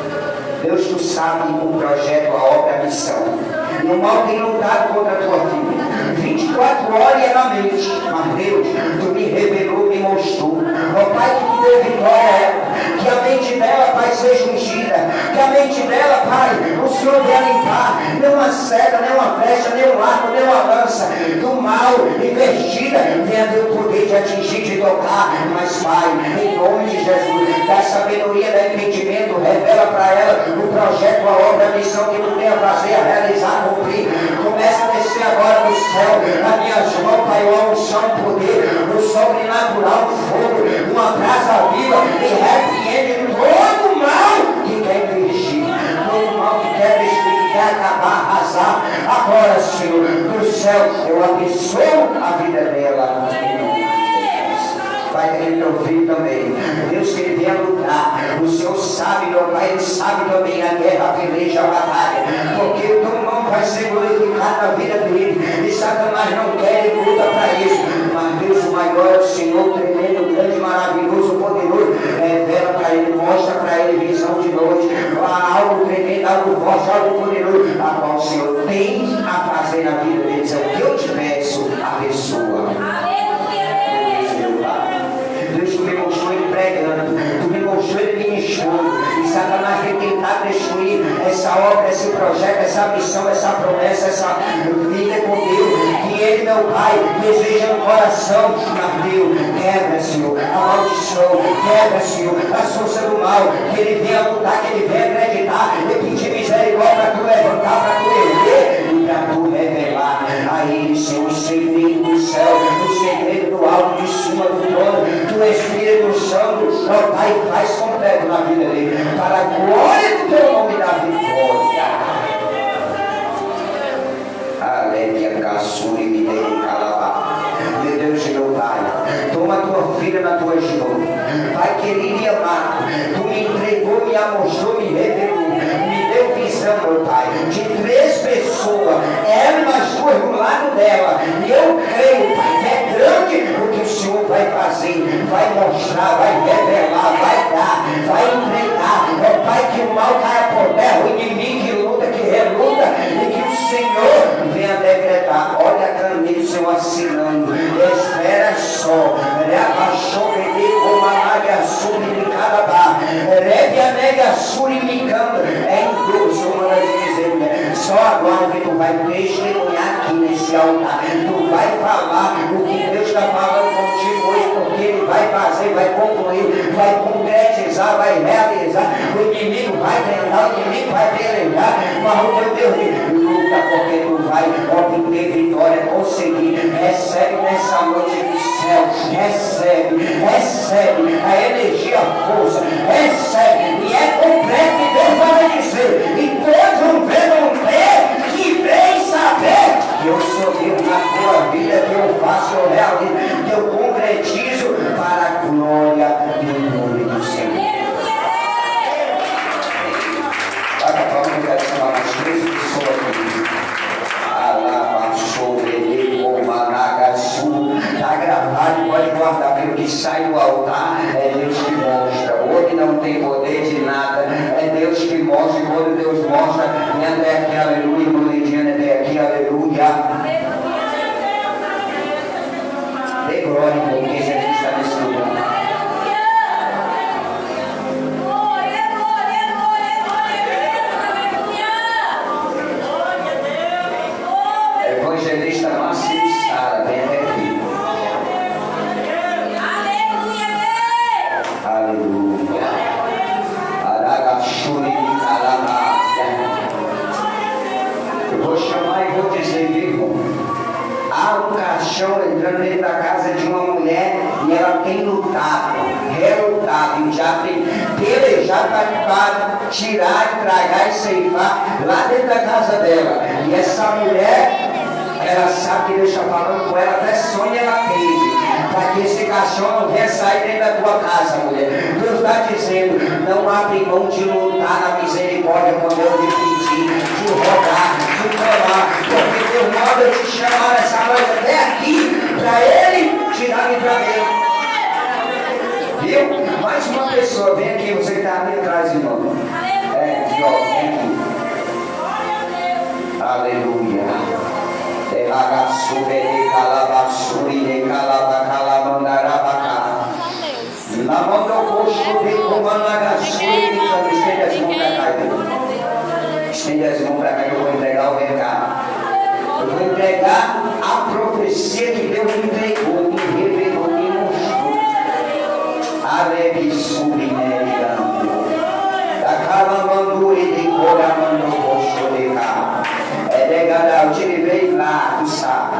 Deus, tu sabe o projeto, a obra, a missão. E o mal tem lutado contra a tua vida. 24 horas é na mente. Mas Deus, tu me revelou, me mostrou. Ó Pai, que tu deu vitória. Que a mente dela, Pai, seja ungida. Que a mente dela, Pai, o Senhor venha limpar. Nem uma seta, nem uma flecha, nem um arco, nem uma lança do mal investida. Venha ter o poder de atingir, de tocar. Mas, Pai, em nome de Jesus, da sabedoria, do entendimento, revela para ela o projeto, a obra, a missão que tu tem a fazer, a realizar, a cumprir. Começa a descer agora do céu, a minhas mãos, Pai, a unção, o poder, o sobrenatural, o fogo, uma brasa viva, e repreende todo mal que quer investir, todo mal que quer destruir, que quer acabar, arrasar. Agora, Senhor, do céu, eu abençoo a vida dela. Pai, ele meu filho também. Deus, que ele venha lutar. O Senhor sabe, meu Pai, ele sabe também a guerra, a peleja, a batalha. Porque o teu nome vai ser glorificado na vida dele. E Satanás não quer, ele luta para isso. Mas Deus, o maior é o Senhor, tremendo, grande, maravilhoso, poderoso. Revela para ele, mostra para ele visão de noite. Algo tremendo, algo forte, algo poderoso. A qual o Senhor tem a fazer na vida deles. É o que eu te peço, abençoa. Deus, tu me mostrou ele pregando, tu me mostrou ele ministrando, e Satanás vai tentar destruir essa obra, esse projeto, essa missão, essa promessa, essa vida com Deus, que ele, meu Pai, deseja no coração. Mas Deus, quebra, Senhor, a maldição, quebra, Senhor, a força do mal, que ele venha lutar, que ele venha acreditar, e pedir misericórdia para tu levantar, para tu erguer, e para tu revelar a ele, Senhor, o segredo do céu, o segredo do alto, de cima do trono, do Espírito Santo, ó Pai, faz completo na vida dele, para a glória do teu nome da vitória. Aleluia, caçuri, me dei calabá. Meu Deus e meu Pai, toma a tua filha nas tuas mãos. Pai querido e amado, tu me entregou, me amostrou, me revelou, me deu visão, meu Pai, de 3 pessoas, ela e as 2 do lado dela. E eu creio, Pai, que é grande o que o Senhor vai fazer, vai mostrar, vai revelar, vai dar, vai entregar. Ó Pai, que o mal caia por terra, o inimigo que luta, que reluta, e que o Senhor venha decretar. Olha a caneta, o Senhor assinando. Espera só. Reabaixou, como a águia sublicada barra. Rebe nega surimicando. É em Deus, uma das dizendo. Só agora que tu vai testemunhar aqui nesse altar. Tu vai falar o que Deus está falando contigo hoje, porque Ele vai fazer, vai concluir, vai concretizar, vai realizar. O inimigo vai tentar, o inimigo vai pelejar, mas o teu Deus luta, porque tu vai obter vitória, conseguir. Recebe nessa noite do céu, recebe a energia, a força, recebe, e é completo, e Deus vai dizer, e todos vão ver, vão ter, que vem saber que eu sou Deus na tua vida, que eu faço, eu realizo, que eu concretizo para a glória do nome do Senhor. Para a palma, eu quero chamar mais 3 pessoas aqui. Alaba, sobre, Managaçu. Está gravado, pode guardar, porque o que sai do altar é Deus que mostra. Hoje não tem poder de nada, há um caixão entrando dentro da casa de uma mulher e ela tem lutado, relutado, e já tem pelejado para tirar, tragar e ceifar lá dentro da casa dela. E essa mulher, ela sabe que Deus está falando com ela, até sonho ela teve, para que esse caixão não venha sair dentro da tua casa, mulher. Deus está dizendo, não abre mão de lutar na misericórdia com Deus, de pedir, de rogar, de clamar, porque Deus manda te chamar essa noite até aqui, para Ele tirar e para mim. Viu? Mais uma pessoa, vem aqui, você que está ali atrás, irmão. Vem aqui. Aleluia. Estende as mãos para cá que eu vou entregar o recado. Eu vou entregar a profecia que Deus me entregou, me revelou, me mostrou. Eu te levei lá, tu sabe,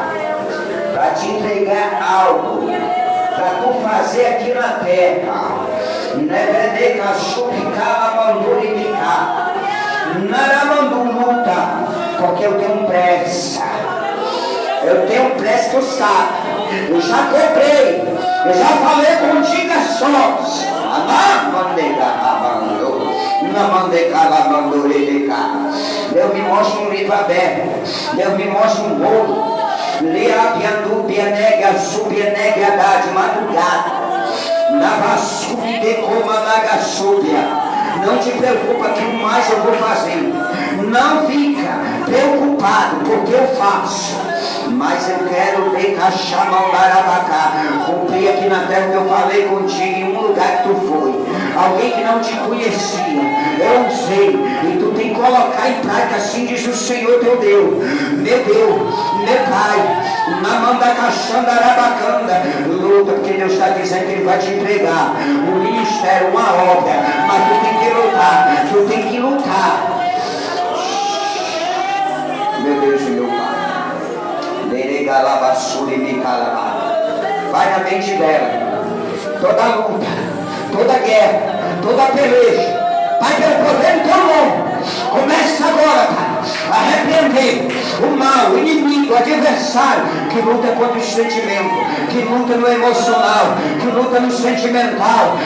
para te entregar algo, para tu fazer aqui na terra. Luta, porque eu tenho pressa. Eu tenho pressa, tu sabe. Eu já comprei, eu já falei contigo a sós. Deus me mostra um livro aberto. Deus me mostra um bolo. De madrugada. Não te preocupa que mais eu vou fazer. Não fica preocupado porque eu faço. Mas eu quero cumprir aqui na terra que eu falei contigo em um lugar que tu foi. Alguém que não te conhecia, eu não sei. E tu tem que colocar em prática, assim diz o Senhor teu Deus. Meu Deus, meu Pai. Na mão da caixanda arabacanda. Luta, porque Deus está dizendo que Ele vai te entregar um ministério, uma obra. Mas tu tem que lutar, tu tem que lutar. Meu Deus e meu Pai. Vai na mente dela. Toda luta, toda guerra, toda peleja. Pai, pelo poder do teu nome. Começa agora, Pai, a repreender o mal, o inimigo, o adversário que luta contra o sentimento, que luta no emocional, que luta no sentimental.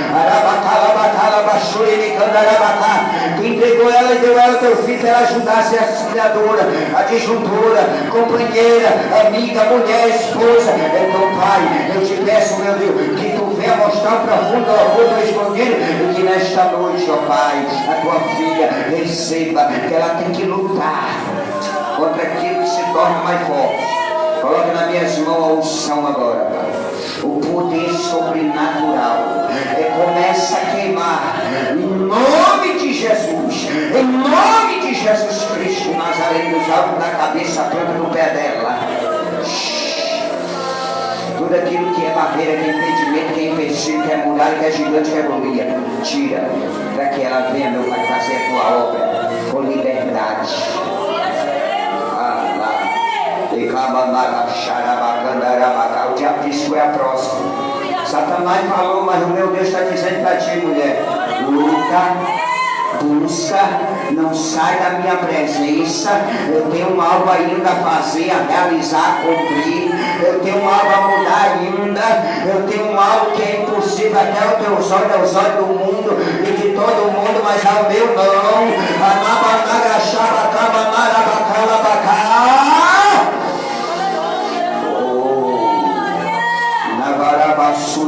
Tu entregou ela e deu ela teu filho para ela ajudar a ser a auxiliadora, a disjuntora, companheira, amiga, mulher, esposa. Então, Pai, eu te peço, meu Deus, que tu venha mostrar o profundo amor do escondido e que nesta noite, ó Pai, a tua filha receba que ela tem que lutar contra aquilo que se torna mais forte. Coloque nas minhas mãos a unção agora, Pai. O poder sobrenatural começa a queimar em nome de Jesus, em nome de Jesus Cristo Nazareno, dos altos da cabeça, a planta do pé dela. Tudo aquilo que é barreira, que é impedimento, que é empecilho, que é muralha, que é gigante, que é bolia, tira, para que ela venha, meu Pai, fazer a tua obra com liberdade. O diabo disse que é a próxima. Satanás falou, mas o meu Deus está dizendo para ti, mulher: luta, busca, não sai da minha presença. Eu tenho algo ainda a fazer, a realizar, a cumprir. Eu tenho algo a mudar ainda. Eu tenho algo que é impossível até aos teus olhos, aos olhos do mundo e de todo mundo, mas ao meu não.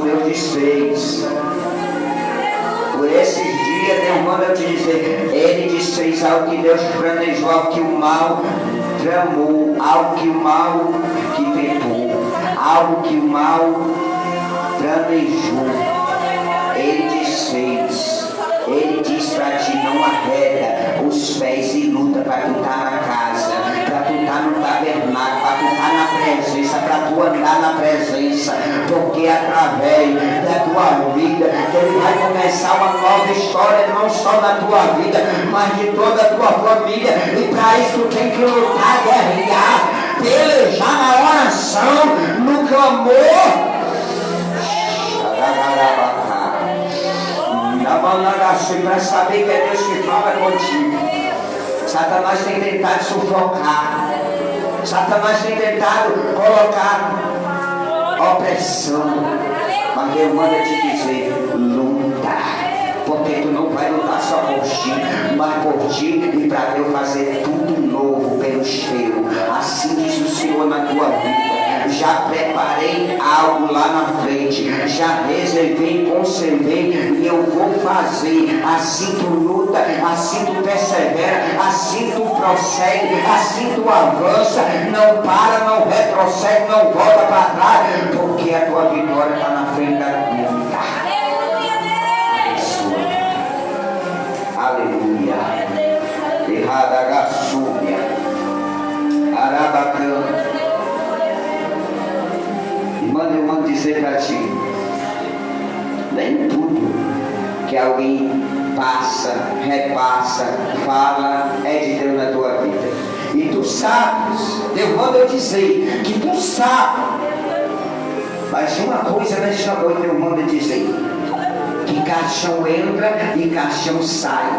Deus desfez. Por esses dias, Deus manda eu te dizer, Ele desfez algo que Deus planejou, algo que o mal tramou, algo que o mal arquitetou, algo que o mal planejou. Ele desfez. Ele diz para ti: não arreda os pés e luta para tu estar na casa, para tu estar no tabernáculo, para tu estar na presença, para tu andar na presença, porque através da tua vida Ele vai começar uma nova história, não só na tua vida, mas de toda a tua família. E para isso tu tem que lutar, guerrear, pelejar na oração, amor. Para saber que é Deus que fala contigo. Satanás tem tentado sufocar. Satanás tem tentado colocar opressão. Mas Deus manda te dizer: luta. Porque tu não vai lutar só por ti, mas por ti e para Deus fazer tudo novo pelos teus. Assim diz o Senhor na tua vida. Já preparei algo lá na frente, já reservei, conservei e eu vou fazer. Assim tu luta, assim tu persevera, assim tu prossegue, assim tu avança, não para, não retrocede, não volta para trás, porque a tua vitória está na frente da tua. Aleluia. Errada gaçúbia. Arabacã. Eu mando dizer para ti: nem tudo que alguém passa, repassa, fala é de Deus na tua vida. E tu sabes, Deus manda eu dizer que tu sabes. Mas uma coisa nesta noite Deus manda dizer: que caixão entra e caixão sai.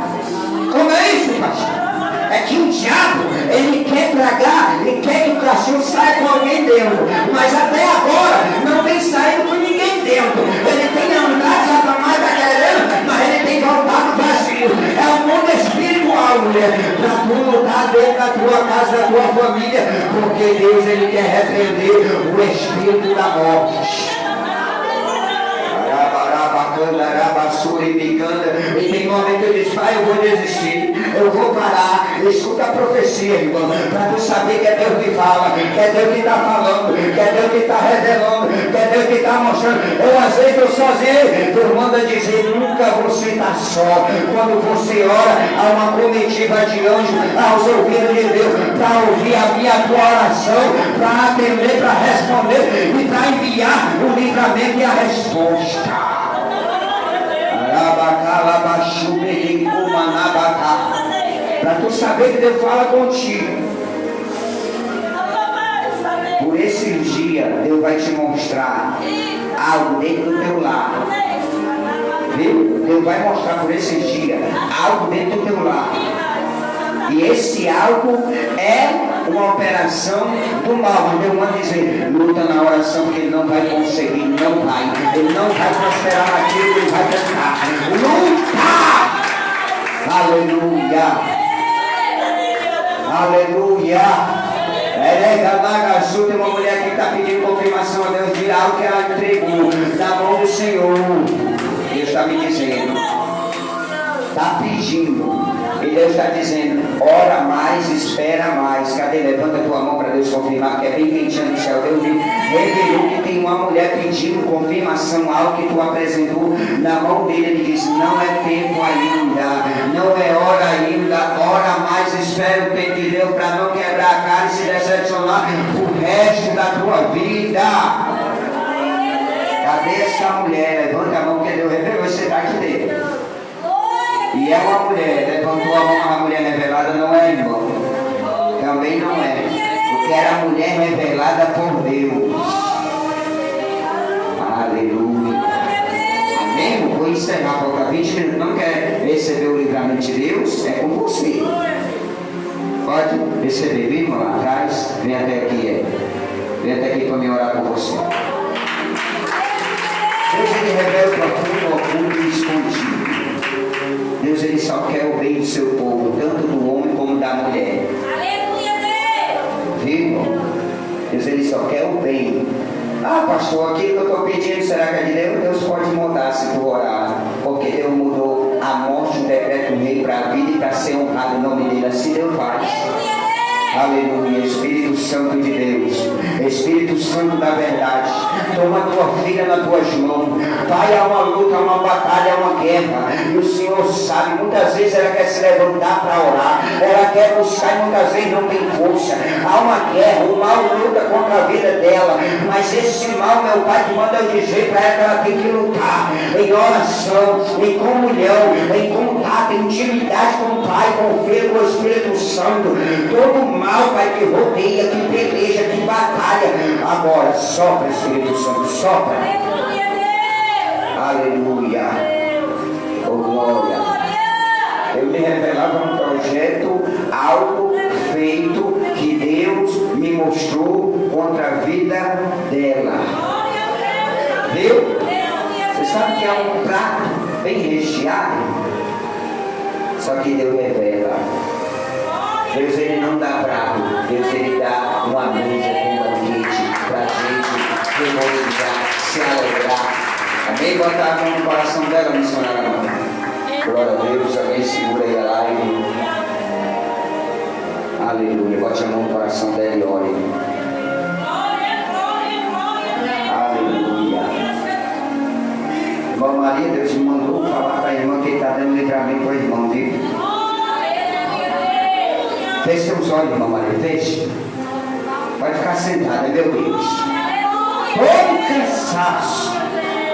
Como é isso, pastor? É que o diabo, ele quer tragar, ele quer que o caixão saia com alguém dentro. Mas até agora não tem saído com ninguém dentro. Ele tem andado, Satanás está querendo, mas ele tem voltado vazio. É o mundo espiritual, mulher, para tu lutar dentro da tua casa, da tua família, porque Deus, ele quer repreender o espírito da morte. E tem momento que eu disse: pai, eu vou desistir, eu vou parar. Escuta a profecia, irmão, para tu saber que é Deus que fala, que é Deus que está falando, que é Deus que está revelando, que é Deus que está mostrando. Eu às vezes estou sozinho, Deus manda dizer: nunca você está só. Quando você ora, há uma comitiva de anjos aos ouvidos de Deus, para ouvir a minha tua oração, para atender, para responder e para enviar o livramento e a resposta. Para tu saber que Deus fala contigo. Por esses dias Deus vai te mostrar algo dentro do teu lar. Viu? Deus vai mostrar por esses dias algo dentro do teu lar. E esse algo é uma operação do mal. Mas Deus manda dizer: luta na oração, que ele não vai conseguir, não vai. Ele não vai prosperar naquilo que ele vai tentar. Luta! Aleluia! Aleluia! Tem uma mulher que está pedindo confirmação a Deus de algo que ela entregou na mão do Senhor. Deus está me dizendo, está pedindo. E Deus está dizendo: ora mais, espera mais. Cadê? Levanta a tua mão para Deus confirmar, que é bem quentinho no céu. Deus revelou que tem uma mulher pedindo confirmação, algo que tu apresentou na mão dele. Ele disse: não é tempo ainda, não é hora ainda. Ora mais, espera o tempo de Deus, para não quebrar a cara e se decepcionar o resto da tua vida. Cadê essa mulher? Levanta a mão, que Deus revelou esse detalhe dele. E é uma mulher, levantou a mão, uma mulher revelada, não é, irmão? Também não é, porque era mulher revelada por Deus. Aleluia. Amém? Vou encerrar para outra vez. Que não quer receber o livramento de Deus, é com você. Pode receber, vem lá atrás, vem até aqui, vem até aqui para me orar por você. Deus, ele revela o profundo, oculto e escondido. Deus, ele só quer o bem do seu povo, tanto do homem como da mulher. Aleluia, Deus! Viu? Deus, ele só quer o bem. Ah, pastor, aquilo que eu estou pedindo, será que é de Deus? Deus pode mudar se tu orar. Porque Deus mudou a morte do decreto do rei para a vida e para ser honrado o nome dele. Assim Deus faz. Aleluia, Espírito Santo de Deus, Espírito Santo da verdade, toma a tua filha nas tuas mãos. Pai, há uma luta, há uma batalha, há uma guerra, e o Senhor sabe, muitas vezes ela quer se levantar para orar, ela quer buscar e muitas vezes não tem força. Há uma guerra, o mal luta contra a vida dela, mas esse mal, meu Pai, tu manda eu dizer para ela que ela tem que lutar em oração, em comunhão, em contato, em intimidade com o Pai, com o Filho, com o Espírito Santo. Todo mal, Pai, que rodeia, que peleja, que batalha, Agora, sopra, Espírito Santo, sopra. Aleluia. Oh, glória. Eu me revelava um projeto, algo feito que Deus me mostrou contra a vida dela. Viu? Você sabe que é um prato bem recheado? Só que Deus revela. Deus ele não dá prato, Deus ele dá uma mesa com um banquete para a gente regozijar, se alegrar. Amém? Bota a mão no coração dela, missionária. Glória a Deus, alguém segura aí a live. Aleluia, bote a mão no coração dela e ore. Aleluia. Irmã Maria, Deus me mandou falar para a irmã que ele está dando livramento para o irmão, viu? Feche seus olhos, irmã Maria, feche. Pode ficar sentada, meu Deus. Todo cansaço,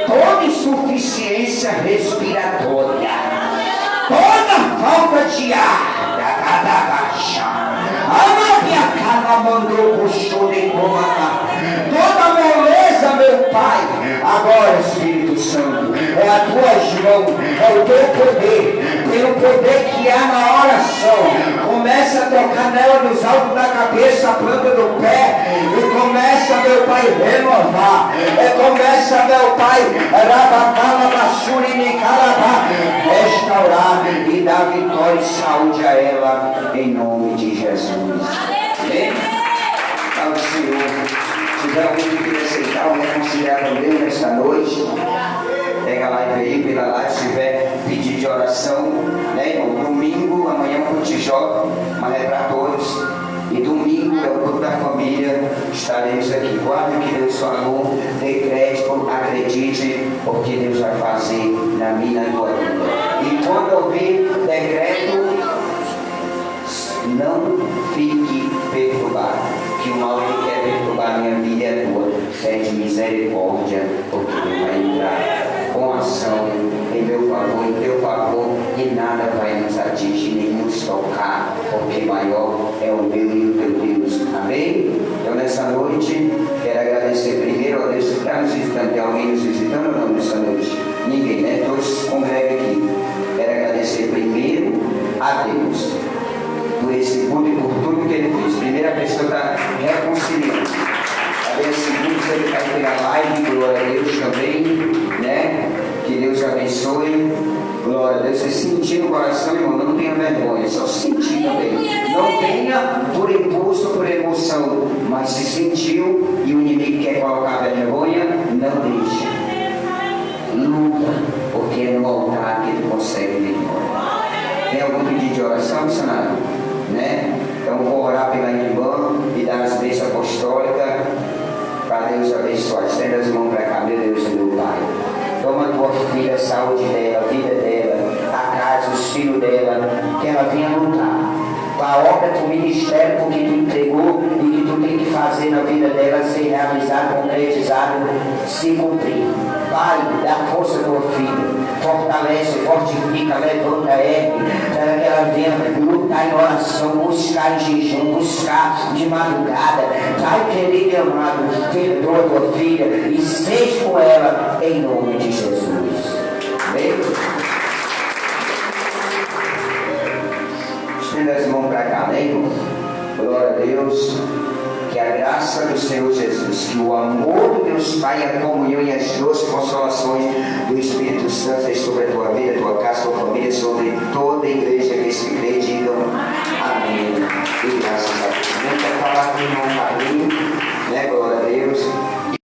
toda insuficiência respiratória, toda falta de ar, da cada baixa, a minha cara mandou puxou de comandar, toda moleza, meu Pai, agora Espírito Santo, é a tua mão, é o teu poder, pelo poder que há na oração. Começa a tocar nela nos altos da cabeça, a planta do pé, e começa, meu Pai, renovar. Começa, meu Pai, restaurar e dar vitória e saúde a ela, em nome de Jesus. Amém? Fala o Senhor. Se tiver alguém que queira aceitar ou reconsiderar também nesta noite, pega a live aí, pela live, se tiver pedido de oração, né, irmão? Domingo, amanhã é um Tijó, mas é para todos. E domingo é o culto da família, estaremos aqui. Guarde o que Deus falou, dê crédito, acredite, porque Deus vai fazer na minha e na tua vida. E quando ouvir decreto, não fique perturbado, que o mal ele quer perturbar a minha vida e a tua. Pede misericórdia, porque Deus vai entrar com ação em meu favor, em teu favor, e nada vai nos atingir, nem nos tocar, porque maior é o meu e o teu Deus. Amém? Então nessa noite, quero agradecer primeiro a Deus que está nos visitando. Tem alguém nos visitando ou não nessa noite? Ninguém, né? Todos se congregam aqui. Quero agradecer primeiro a Deus por esse culto e por tudo que Ele fez. Primeira pessoa está reconciliando. A segunda, ele vai pegar live, glória a Deus também, né? Que Deus abençoe, glória a Deus. Você sentir no coração, irmão, não tenha vergonha, só sentir também. Não tenha por impulso, por emoção, mas se sentiu e o inimigo quer colocar vergonha, não deixe. Luta, porque é no altar que tu consegue vitória. Tem algum pedido de oração, missionário? Né? Então vou orar pela irmã e dar as bênçãos apostólicas para Deus abençoar. Estenda as mãos para cá, meu Deus e meu Pai. Toma a tua filha, a saúde dela, a vida dela, a casa, os filhos dela, que ela venha lutar com a obra do ministério, porque tu entregou e que tu tem que fazer na vida dela ser realizado, concretizado, se cumprir. Pai, dá força à tua filha, fortalece, fortifica, levanta ela, para que ela venha lutar em oração, buscar em jejum, buscar de madrugada. Pai querido e amado, perdoa a tua filha e seja com ela, em nome de Jesus. Amém? Estenda as mãos para cá, amém? Glória a Deus. Que a graça do Senhor Jesus, que o amor de Deus Pai, a comunhão e as doces consolações do Espírito Santo seja sobre a tua vida, a tua casa, a tua família, sobre toda a igreja que se crê, digam amém. E graças a Deus. Vamos falar com o irmão Carlinhos, né, glória